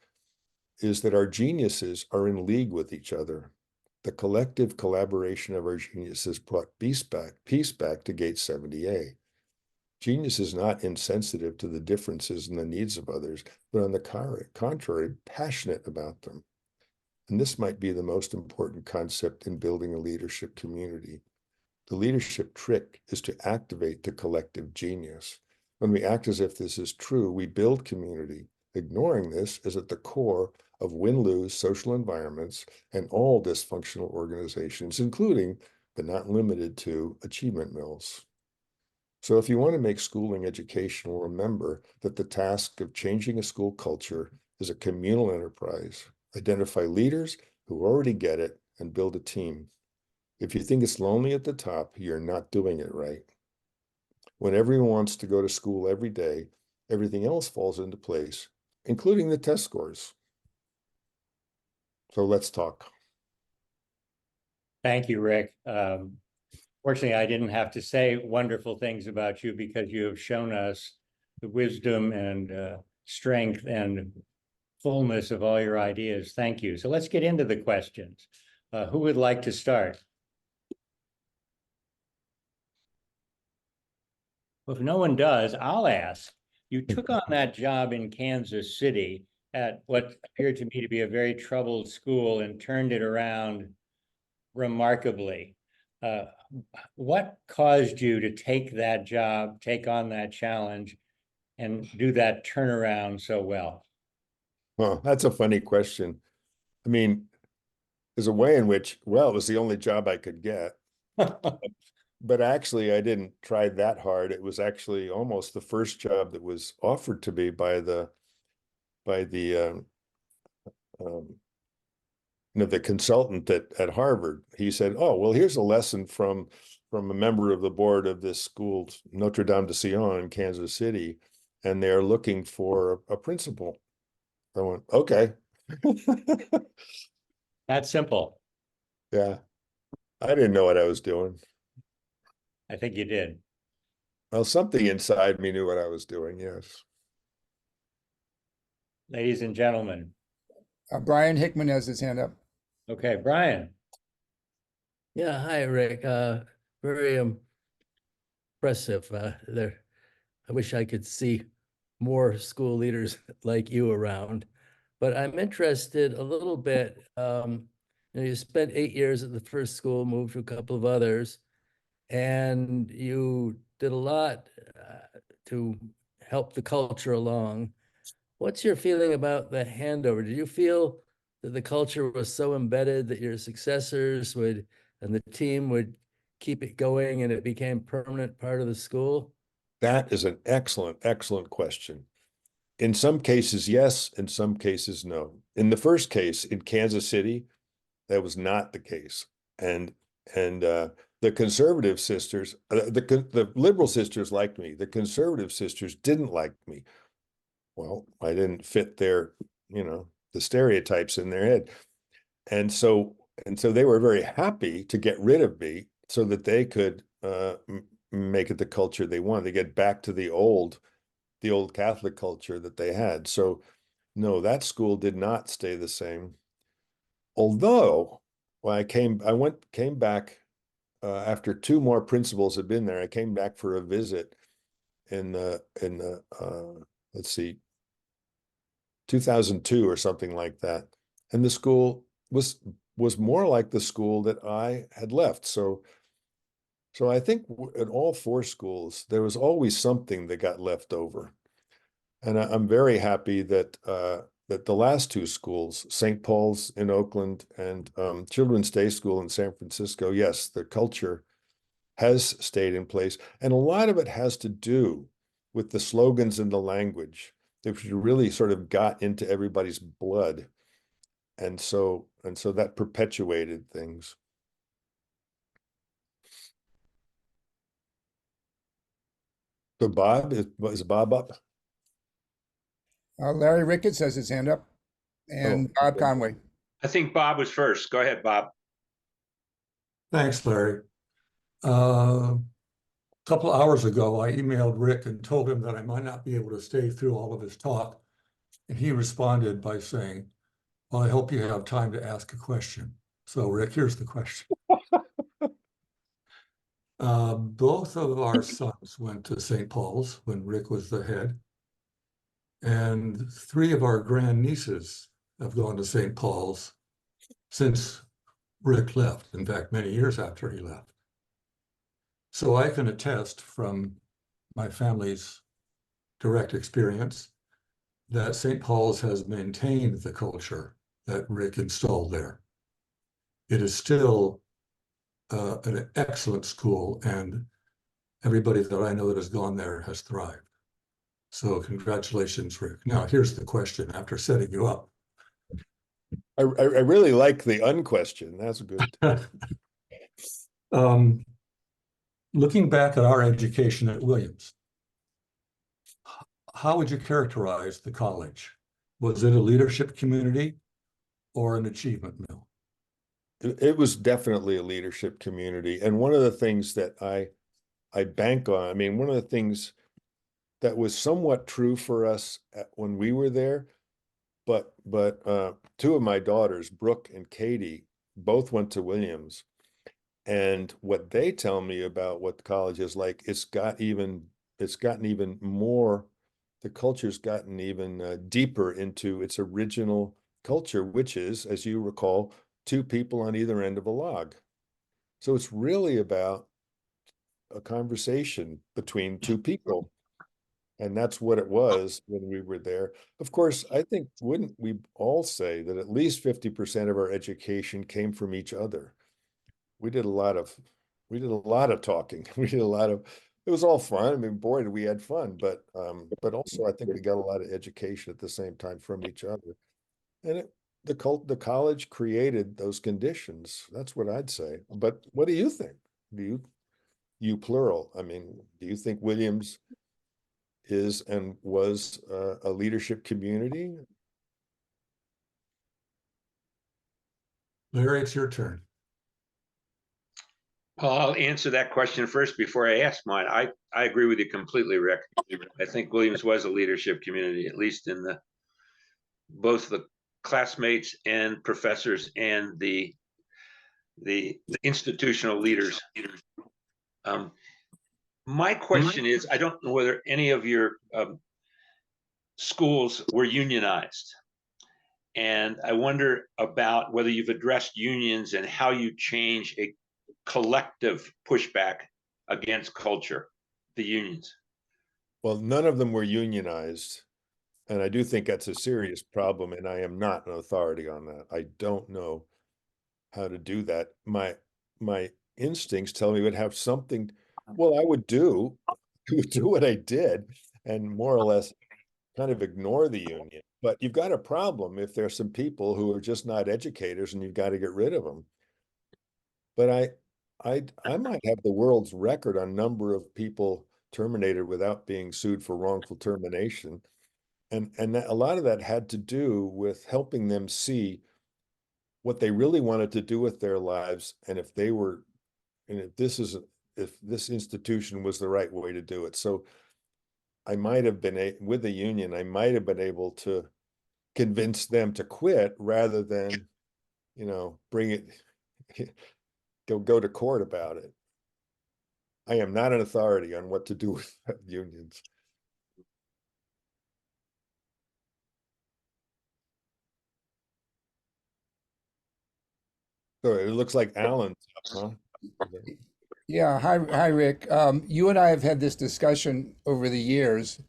is that our geniuses are in league with each other. The collective collaboration of our geniuses brought peace back to Gate 70A. Genius is not insensitive to the differences and the needs of others, but on the contrary, passionate about them. And this might be the most important concept in building a leadership community. The leadership trick is to activate the collective genius. When we act as if this is true, we build community. Ignoring this is at the core of win-lose social environments and all dysfunctional organizations, including, but not limited to, achievement mills. So if you want to make schooling educational, remember that the task of changing a school culture is a communal enterprise. Identify leaders who already get it and build a team. If you think it's lonely at the top, you're not doing it right. When everyone wants to go to school every day, everything else falls into place, including the test scores. So let's talk. Thank you, Rick. Fortunately, I didn't have to say wonderful things about you because you have shown us the wisdom and strength and fullness of all your ideas. Thank you. So let's get into the questions. Who would like to start? Well, if no one does, I'll ask. You took on that job in Kansas City at what appeared to me to be a very troubled school and turned it around remarkably. What caused you to take that job, take on that challenge, and do that turnaround so well? Well, that's a funny question. I mean, there's a way in which, well, it was the only job I could get. But actually, I didn't try that hard. It was actually almost the first job that was offered to me by the um, the consultant at Harvard. He said, "Oh, well, here's a lesson from a member of the board of this school, Notre Dame de Sion in Kansas City, and they're looking for a principal." I went, "Okay." That's simple. Yeah, I didn't know what I was doing. I think you did. Well, something inside me knew what I was doing. Yes. Ladies and gentlemen. Bryan Hickman has his hand up. Okay, Bryan. Yeah, hi, Rick. Very impressive. I wish I could see more school leaders like you around. But I'm interested a little bit. You spent 8 years at the first school, moved to a couple of others, and you did a lot to help the culture along. What's your feeling about the handover? Did you feel that the culture was so embedded that your successors would and the team would keep it going and it became permanent part of the school? That is an excellent, excellent question. In some cases, yes. In some cases, no. In the first case, in Kansas City, that was not the case. And the conservative sisters, the liberal sisters liked me. The conservative sisters didn't like me. Well, I didn't fit the stereotypes in their head. And so they were very happy to get rid of me so that they could make it the culture they wanted. They get back to the old Catholic culture that they had. So no, that school did not stay the same. Although Well, came back after two more principals had been there. I came back for a visit in the let's see, 2002 or something like that. And the school was more like the school that I had left. So I think at all four schools, there was always something that got left over. And I'm very happy that that the last two schools, St. Paul's in Oakland and Children's Day School in San Francisco, yes, the culture has stayed in place. And a lot of it has to do with the slogans and the language, which really sort of got into everybody's blood. And so that perpetuated things. So Bob, is Bob up? Larry Ricketts has his hand up, and Oh, Bob okay. Conway. I think Bob was first. Go ahead, Bob. Thanks, Larry. A couple of hours ago, I emailed Rick and told him that I might not be able to stay through all of his talk. And he responded by saying, well, I hope you have time to ask a question. So Rick, here's the question. Both of our sons went to St. Paul's when Rick was the head. And three of our grandnieces have gone to St. Paul's since Rick left. In fact, many years after he left. So I can attest from my family's direct experience that St. Paul's has maintained the culture that Rick installed there. It is still an excellent school, and everybody that I know that has gone there has thrived. So congratulations, Rick. Now, here's the question after setting you up. I really like the unquestion. That's good. Looking back at our education at Williams, how would you characterize the college? Was it a leadership community or an achievement mill? It was definitely a leadership community. And one of the things that I bank on, I mean, one of the things that was somewhat true for us when we were there, but two of my daughters, Brooke and Katie, both went to Williams. And what they tell me about what college is like, it's gotten even more, the culture's gotten even deeper into its original culture, which is, as you recall, two people on either end of a log. So it's really about a conversation between two people. And that's what it was when we were there. Of course, I think, wouldn't we all say that at least 50% of our education came from each other? We did a lot of talking. We did a lot of, it was all fun. I mean, boy, we had fun, but also I think we got a lot of education at the same time from each other. And the college created those conditions. That's what I'd say. But what do you think? You plural, I mean, do you think Williams is and was a leadership community? Larry, it's your turn. Well, I'll answer that question first before I ask mine. I agree with you completely, Rick. I think Williams was a leadership community, at least in both the classmates and professors and the institutional leaders. My question is, I don't know whether any of your schools were unionized. And I wonder about whether you've addressed unions and how you change a collective pushback against culture, the unions. Well, none of them were unionized. And I do think that's a serious problem. And I am not an authority on that. I don't know how to do that. My instincts tell me it would have something, well, I would do what I did and more or less kind of ignore the union. But you've got a problem if there's some people who are just not educators and you've got to get rid of them. But I might have the world's record on number of people terminated without being sued for wrongful termination. And a lot of that had to do with helping them see what they really wanted to do with their lives, and if this institution was the right way to do it. So I might have been with the union, I might have been able to convince them to quit rather than, bring it go to court about it. I am not an authority on what to do with unions. So it looks like Alan's up, huh? Yeah, hi, Rick. You and I have had this discussion over the years.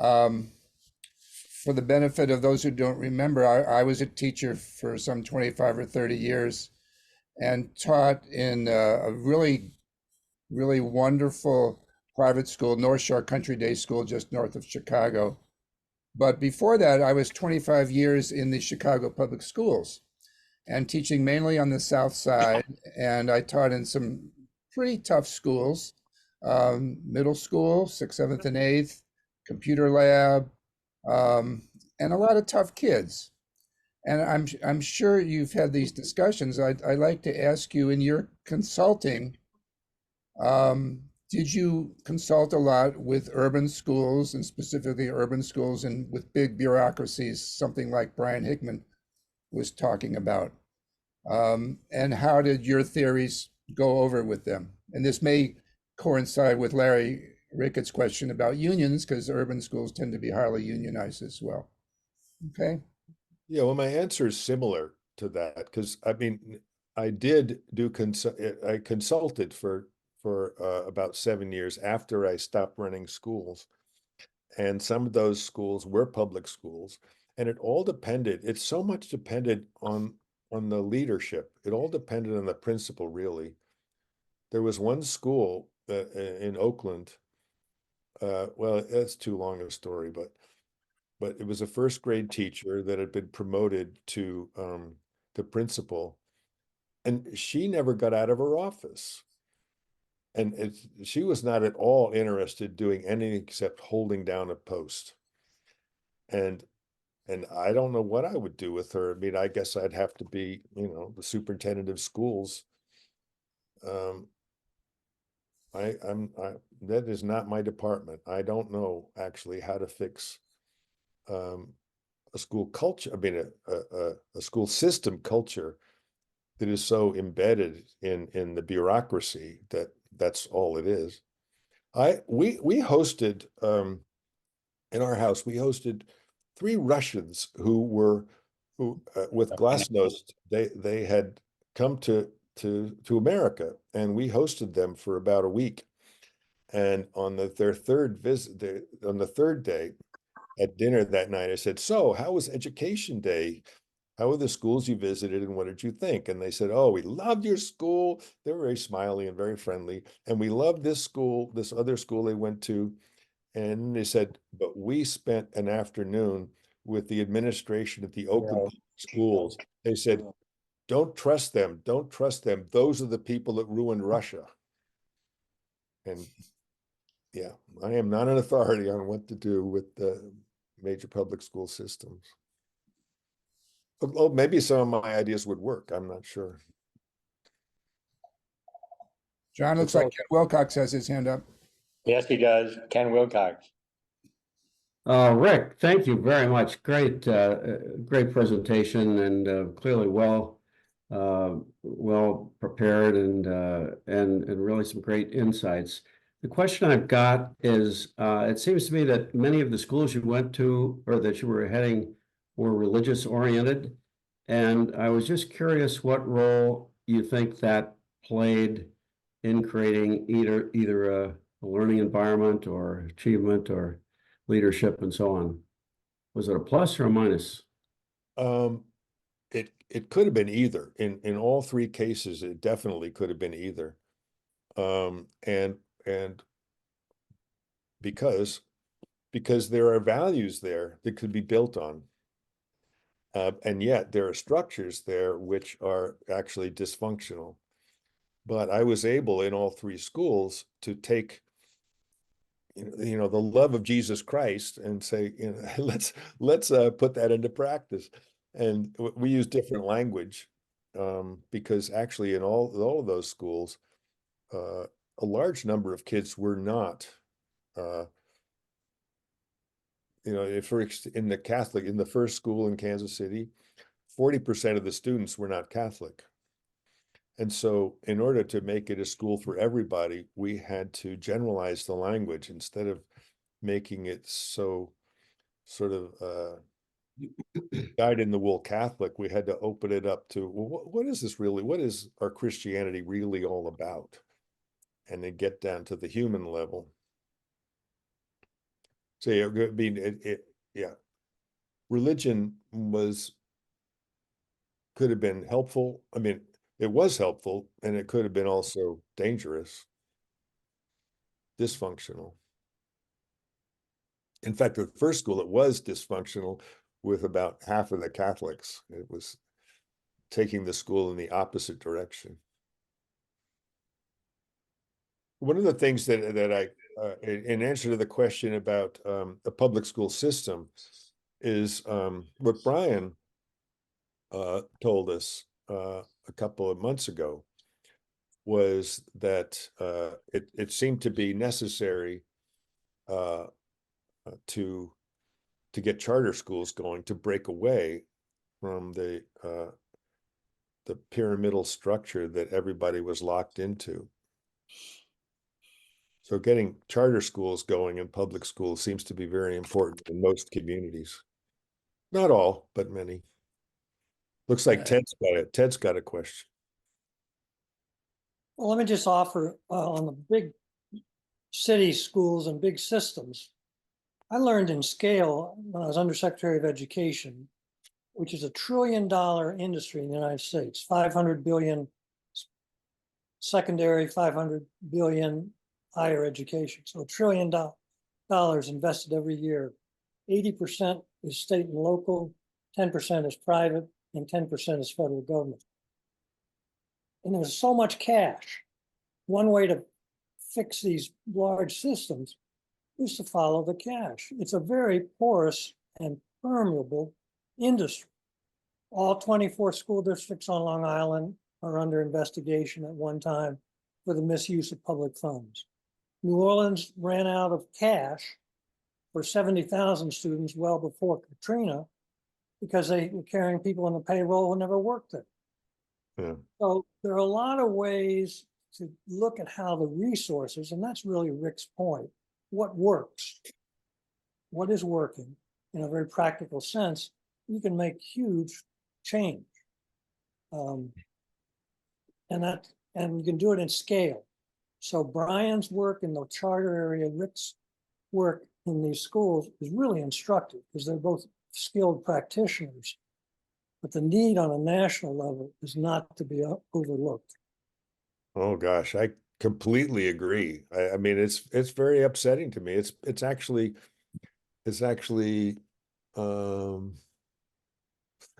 Um, for the benefit of those who don't remember, I was a teacher for some 25 or 30 years and taught in a really, really wonderful private school, North Shore Country Day School, just north of Chicago. But before that, I was 25 years in the Chicago Public Schools and teaching mainly on the South Side. And I taught in some pretty tough schools, middle school, sixth, seventh, and eighth, computer lab, and a lot of tough kids. And I'm sure you've had these discussions. I'd like to ask you, in your consulting, did you consult a lot with urban schools, and specifically urban schools and with big bureaucracies, something like Bryan Hickman was talking about? And how did your theories go over with them? And this may coincide with Larry Ricketts' question about unions, because urban schools tend to be highly unionized as well. Okay. Yeah, well, my answer is similar to that, because I mean, I did do I consulted for about 7 years after I stopped running schools, and some of those schools were public schools, and it all depended. It so much depended on the leadership. It all depended on the principal, really. There was one school in Oakland. Well, that's too long a story, but it was a first grade teacher that had been promoted to the principal, and she never got out of her office. And she was not at all interested doing anything except holding down a post. And I don't know what I would do with her. I mean, I guess I'd have to be, the superintendent of schools. Um, that is not my department. I don't know actually how to fix a school culture. I mean, a school system culture that is so embedded in the bureaucracy that that's all it is. We hosted in our house, we hosted 3 Russians who with glasnost, they had come to America, and we hosted them for about a week. And on their third visit, on the third day at dinner that night, I said, "So, how was Education Day? How were the schools you visited, and what did you think?" And they said, "Oh, we loved your school." They were very smiley and very friendly. "And we loved this school, this other school they went to." And they said, "But we spent an afternoon with the administration at the Oakland Public Schools." They said, "Don't trust them. Don't trust them. Those are the people that ruined Russia." And yeah, I am not an authority on what to do with the major public school systems. Oh, maybe some of my ideas would work. I'm not sure. John, looks like Ken Wilcox has his hand up. Yes, he does. Ken Wilcox. Rick, thank you very much. Great presentation, and clearly well prepared, and really some great insights. The question I've got is, it seems to me that many of the schools you went to or that you were heading were religious oriented, and I was just curious what role you think that played in creating either a learning environment or achievement or leadership and so on. Was it a plus or a minus? It could have been either. In all 3 cases, it definitely could have been either. And because there are values there that could be built on. And yet there are structures there which are actually dysfunctional. But I was able in all 3 schools to take the love of Jesus Christ and say, let's put that into practice. And we use different language, because actually in all of those schools, a large number of kids were not, in the first school in Kansas City, 40% of the students were not Catholic. And so in order to make it a school for everybody, we had to generalize the language instead of making it so sort of dyed in the wool Catholic. We had to open it up to, well, what is this really? What is our Christianity really all about? And then get down to the human level. So yeah, I mean, yeah, religion could have been helpful. I mean, it was helpful, and it could have been also dangerous, dysfunctional. In fact, the first school, it was dysfunctional with about half of the Catholics. It was taking the school in the opposite direction. One of the things that I, in answer to the question about the public school system, is what Bryan told us a couple of months ago, was that it seemed to be necessary to get charter schools going, to break away from the pyramidal structure that everybody was locked into. So getting charter schools going in public schools seems to be very important in most communities. Not all, but many. Looks like Ted's got a question. Well, let me just offer on the big city schools and big systems. I learned in scale when I was Undersecretary of Education, which is $1 trillion industry in the United States, 500 billion secondary, 500 billion higher education. So $1 trillion invested every year. 80% is state and local, 10% is private, and 10% is federal government. And there's so much cash. One way to fix these large systems is to follow the cash. It's a very porous and permeable industry. All 24 school districts on Long Island are under investigation at one time for the misuse of public funds. New Orleans ran out of cash for 70,000 students well before Katrina because they were carrying people on the payroll who never worked there. Yeah. So there are a lot of ways to look at how the resources, and that's really Rick's point, what works, what is working in a very practical sense, you can make huge change. And you can do it in scale. So Bryan's work in the charter area, Rick's work in these schools is really instructive because they're both skilled practitioners. But the need on a national level is not to be overlooked. Oh gosh, I completely agree. I mean, it's very upsetting to me. It's actually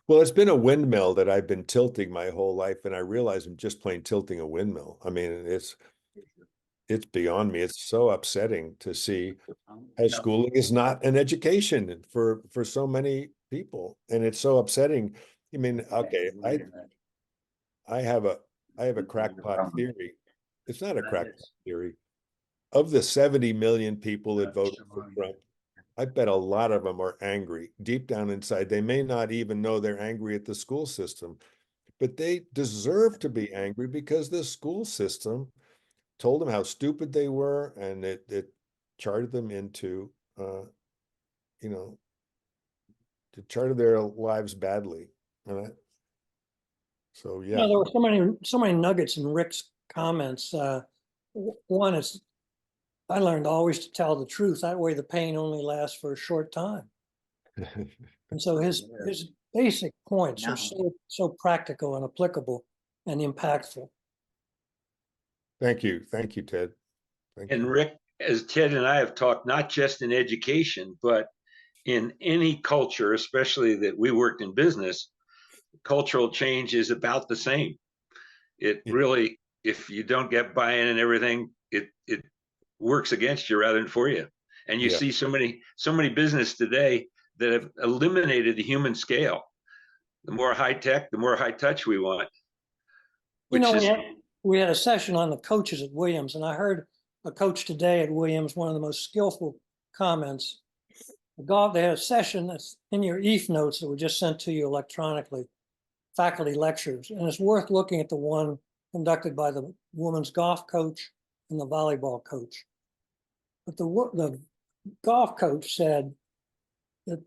well, it's been a windmill that I've been tilting my whole life, and I realize I'm just plain tilting a windmill. I mean, it's beyond me. It's so upsetting to see how schooling is not an education for so many people, and it's so upsetting. I mean, okay, I have a crackpot theory. It's not a crackpot theory. Of the 70 million people that voted for Trump, I bet a lot of them are angry deep down inside. They may not even know they're angry at the school system, but they deserve to be angry because the school system told them how stupid they were, and it charted them into, it charted their lives badly. So yeah. There were so many nuggets in Rick's comments. One is, I learned always to tell the truth. That way the pain only lasts for a short time. And so his basic points are so practical and applicable and impactful. Thank you, Ted. Thank And you. Rick, as Ted and I have talked, not just in education, but in any culture, especially that we worked in business, cultural change is about the same. It really, if you don't get buy-in and everything, it works against you rather than for you. And you see so many business today that have eliminated the human scale. The more high tech, the more high touch we want. We had a session on the coaches at Williams, and I heard a coach today at Williams, one of the most skillful comments. They had a session that's in your EAF notes that were just sent to you electronically, faculty lectures, and it's worth looking at the one conducted by the women's golf coach and the volleyball coach. But the golf coach said that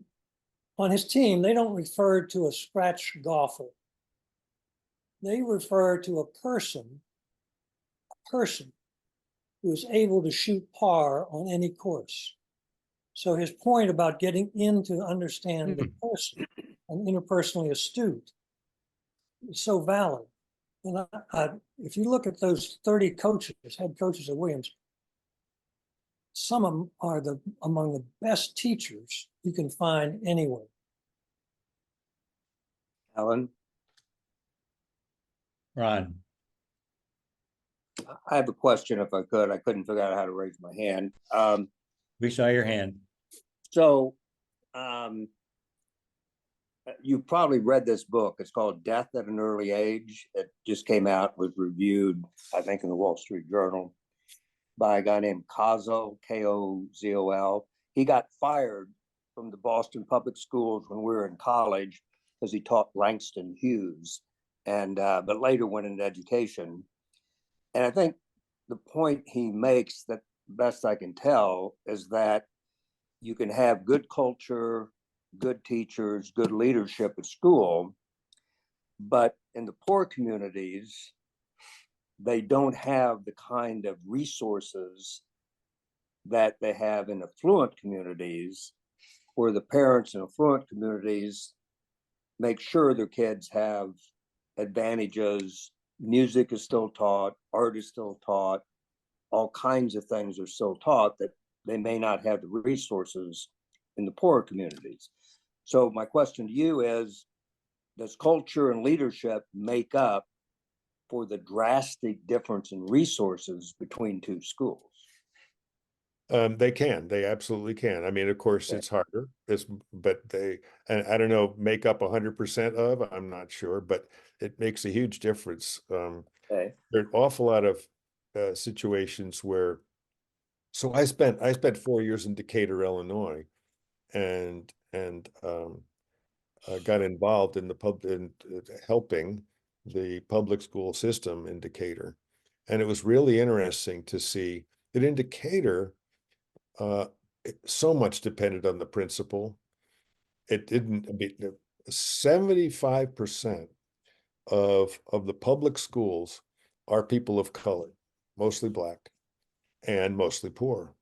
on his team, they don't refer to a scratch golfer. They refer to a person who is able to shoot par on any course. So his point about getting in to understand the person and interpersonally astute is so valid. And if you look at those 30 coaches, head coaches at Williams, some of them are among the best teachers you can find anywhere. Alan, Ron, I have a question if I could. I couldn't figure out how to raise my hand. we saw your hand. So you probably read this book. It's called Death at an Early Age. It just came out, was reviewed, I think, in the Wall Street Journal by a guy named Kozol, K-O-Z-O-L. He got fired from the Boston Public Schools when we were in college because he taught Langston Hughes, and but later went into education. And I think the point he makes, that best I can tell, is that you can have good culture, good teachers, good leadership at school, but in the poor communities, they don't have the kind of resources that they have in affluent communities, where the parents in affluent communities make sure their kids have advantages. Music is still taught, art is still taught, all kinds of things are still taught that they may not have the resources in the poorer communities. So my question to you is, does culture and leadership make up for the drastic difference in resources between two schools? They absolutely can. I mean, of course, it's harder, but and I don't know, make up 100% of, I'm not sure, but it makes a huge difference. Okay. There are an awful lot of situations where, so I spent 4 years in Decatur, Illinois, and got involved in helping the public school system in Decatur. And it was really interesting to see that in Decatur, so much depended on the principal. It didn't, I mean, 75% of the public schools are people of color, mostly Black and mostly poor.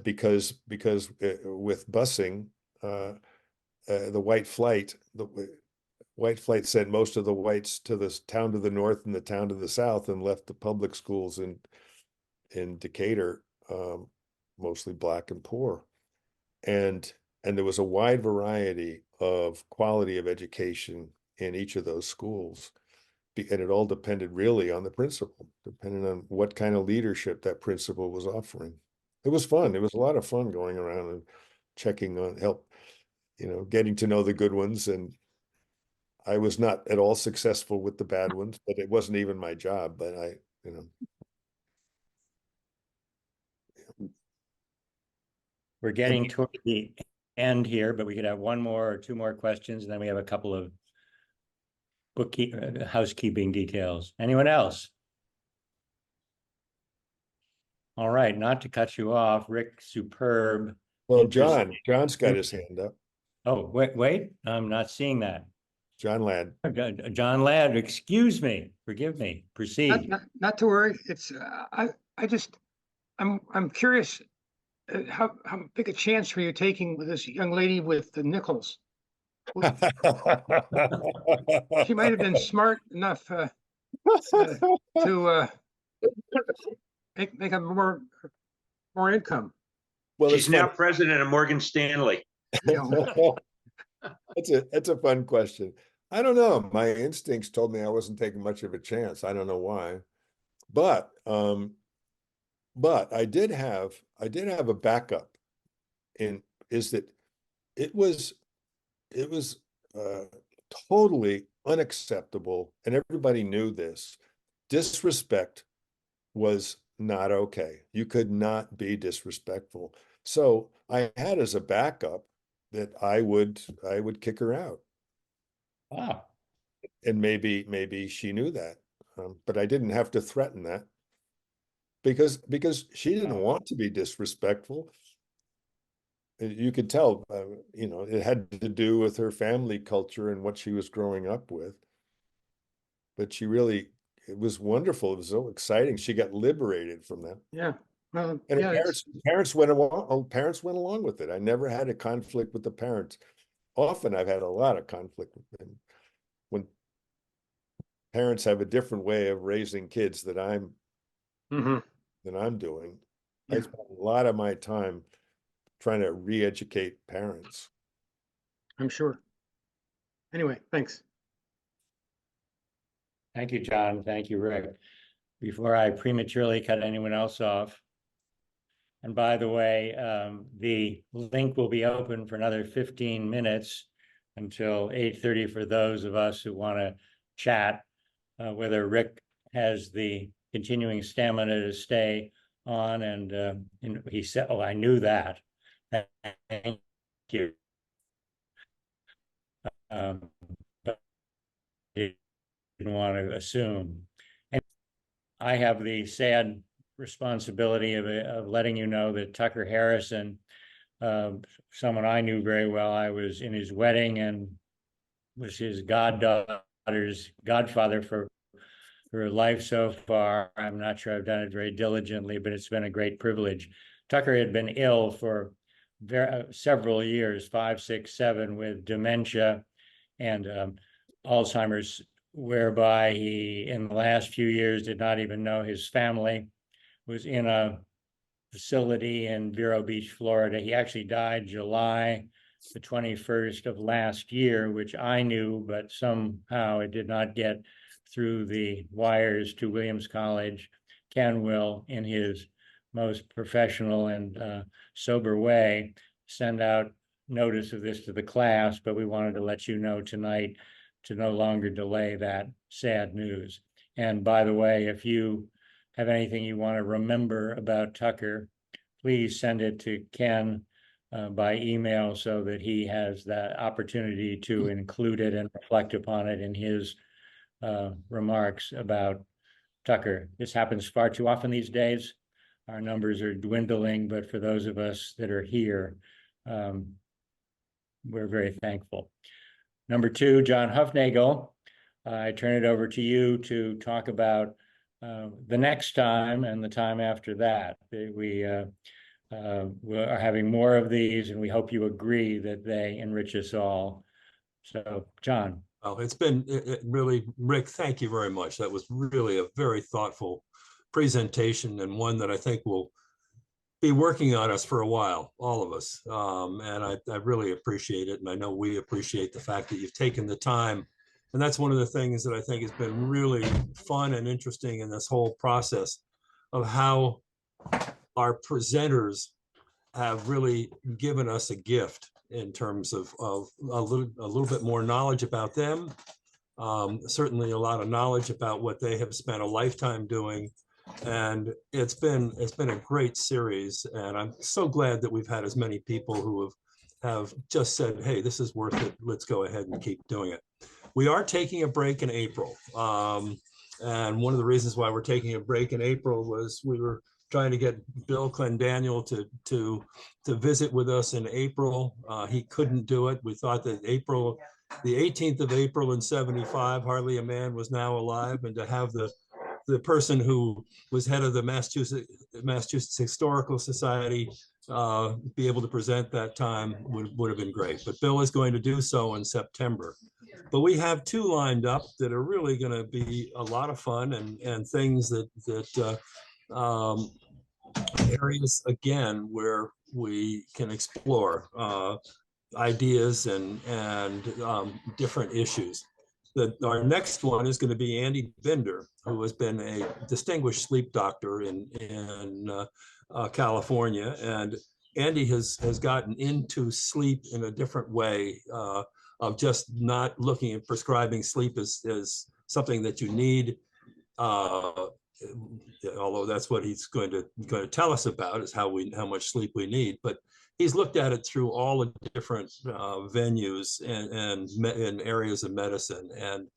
Because with busing, the white flight sent most of the whites to the town to the north and the town to the south, and left the public schools in Decatur mostly Black and poor. And there was a wide variety of quality of education in each of those schools. And it all depended really on the principal, depending on what kind of leadership that principal was offering. It was fun. It was a lot of fun going around and checking on getting to know the good ones. And I was not at all successful with the bad ones, but it wasn't even my job. But We're getting toward the end here, but we could have one more or two more questions, and then we have a couple of housekeeping details. Anyone else? All right, not to cut you off, Rick, superb. well, John's got his hand up. Oh, wait, I'm not seeing that. John Ladd. John Ladd, excuse me, forgive me, proceed. Not to worry. It's I'm curious how big a chance were you taking with this young lady with the nickels? She might have been smart enough to make a more income. Well, She's now president of Morgan Stanley. You know. That's a fun question. I don't know. My instincts told me I wasn't taking much of a chance. I don't know why, but I did have a backup. Is that it was totally unacceptable, and everybody knew this. Disrespect was not okay. You could not be disrespectful. So I had as a backup that I would kick her out. Wow. And maybe she knew that. but I didn't have to threaten that because she didn't want to be disrespectful. You could tell, you know, it had to do with her family culture and what she was growing up with. But she really, it was wonderful. It was so exciting. She got liberated from that. Yeah. Well, And yeah, her parents went along, parents went along with it. I never had a conflict with the parents. Often I've had a lot of conflict with them when parents have a different way of raising kids that I'm doing. I Yeah. spend a lot of my time trying to re-educate parents. I'm sure. Anyway, thanks. Thank you, John. Thank you, Rick. Before I prematurely cut anyone else off, and by the way, the link will be open for another 15 minutes until 8:30 for those of us who want to chat, whether Rick has the continuing stamina to stay on. And he said, oh, I knew that. Thank you. But I didn't want to assume. And I have the sad responsibility of letting you know that Tucker Harrison, someone I knew very well, I was in his wedding and was his goddaughter's godfather for her life so far. I'm not sure I've done it very diligently, but it's been a great privilege. Tucker had been ill for several years, 5, 6, 7, with dementia and Alzheimer's, whereby he, in the last few years, did not even know his family was in a facility in Vero Beach, Florida. He actually died July the 21st of last year, which I knew, but somehow it did not get through the wires to Williams College. Ken will, in his most professional and sober way, send out notice of this to the class, but we wanted to let you know tonight to no longer delay that sad news. And by the way, if you have anything you want to remember about Tucker, please send it to Ken by email so that he has that opportunity to include it and reflect upon it in his remarks about Tucker. This happens far too often these days. Our numbers are dwindling, but for those of us that are here, we're very thankful. Number 2, John Hufnagel, I turn it over to you to talk about the next time and the time after that. We are having more of these, and we hope you agree that they enrich us all. So, John. Oh, it's been really, Rick, thank you very much. That was really a very thoughtful presentation, and one that I think will be working on us for a while, all of us. And I really appreciate it. And I know we appreciate the fact that you've taken the time. And that's one of the things that I think has been really fun and interesting in this whole process of how our presenters have really given us a gift in terms of a little bit more knowledge about them. Certainly a lot of knowledge about what they have spent a lifetime doing. And it's been a great series, and I'm so glad that we've had as many people who have just said, hey, this is worth it, let's go ahead and keep doing it. We are taking a break in April, and one of the reasons why we're taking a break in April was we were trying to get Bill Clendaniel to visit with us in April. He couldn't do it. We thought that April, the 18th of April in '75, hardly a man was now alive, and to have the person who was head of the Massachusetts Historical Society be able to present that time would have been great. But Bill is going to do so in September. But we have 2 lined up that are really going to be a lot of fun and things that areas, again, where we can explore ideas and different issues. Our next one is going to be Andy Binder, who has been a distinguished sleep doctor in California. And Andy has gotten into sleep in a different way of just not looking at prescribing sleep as something that you need. Although that's what he's going to tell us about, is how much sleep we need. But he's looked at it through all the different venues and areas of medicine, and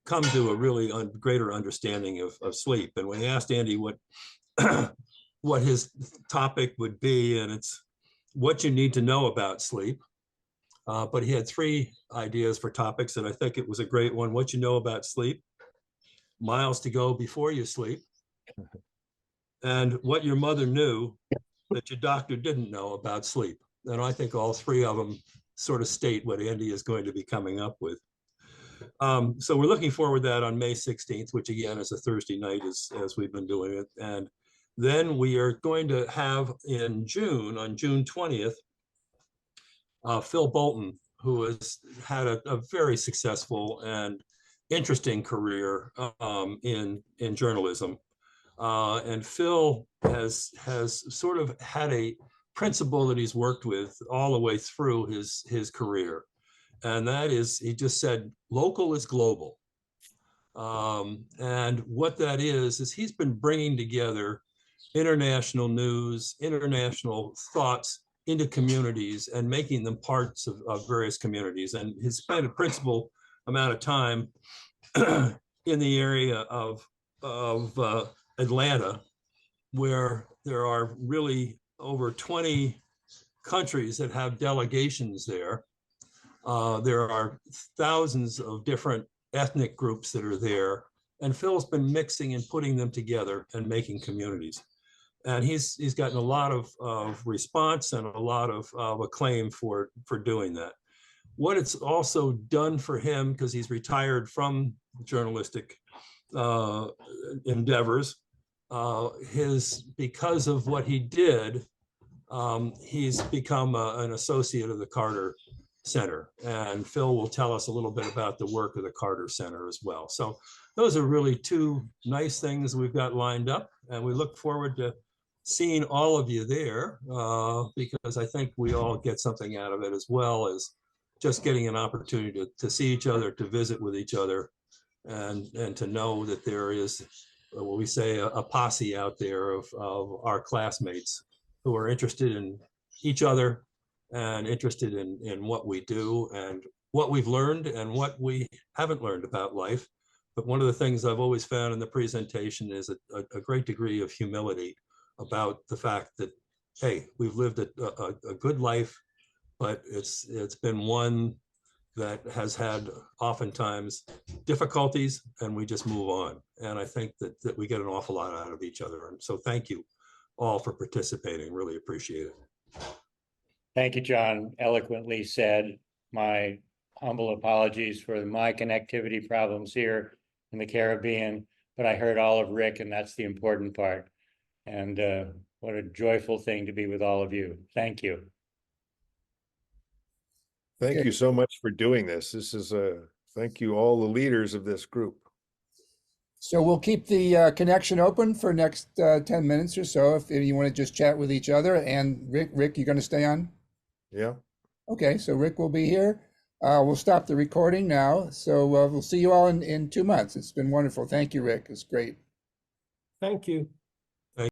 come to a really greater understanding of sleep. And we asked Andy what what his topic would be, and it's what you need to know about sleep. But he had 3 ideas for topics, and I think it was a great one. What you know about sleep, miles to go before you sleep, and what your mother knew that your doctor didn't know about sleep. And I think all 3 of them sort of state what Andy is going to be coming up with. So we're looking forward to that on May 16th, which again is a Thursday night as we've been doing it. And then we are going to have in June, on June 20th, Phil Bolton, who has had a very successful and interesting career in journalism. And Phil has sort of had a principle that he's worked with all the way through his career. And that is, he just said, local is global. And what that is he's been bringing together international news, international thoughts into communities and making them parts of various communities. And he's spent a principal amount of time in the area of Atlanta, where there are really over 20 countries that have delegations there. There are thousands of different ethnic groups that are there, and Phil's been mixing and putting them together and making communities. And he's gotten a lot of response and a lot of acclaim for doing that. What it's also done for him, because he's retired from journalistic endeavors, because of what he did, he's become an associate of the Carter Center. And Phil will tell us a little bit about the work of the Carter Center as well. So those are really 2 nice things we've got lined up, and we look forward to seeing all of you there, because I think we all get something out of it, as well as just getting an opportunity to see each other, to visit with each other, and to know that there is, what we say, a posse out there of our classmates who are interested in each other and interested in what we do and what we've learned and what we haven't learned about life. But one of the things I've always found in the presentation is a great degree of humility about the fact that, hey, we've lived a good life, but it's been one that has had oftentimes difficulties, and we just move on. And I think that we get an awful lot out of each other. And so thank you all for participating. Really appreciate it. Thank you, John. Eloquently said. My humble apologies for my connectivity problems here in the Caribbean, but I heard all of Rick, and that's the important part. And what a joyful thing to be with all of you. Thank you. Thank Okay. you so much for doing this. This is thank you all the leaders of this group. So we'll keep the connection open for next 10 minutes or so if you want to just chat with each other. And Rick, you're going to stay on? Yeah. Okay, so Rick will be here. We'll stop the recording now. So we'll see you all in 2 months. It's been wonderful. Thank you, Rick. It's great. Thank you.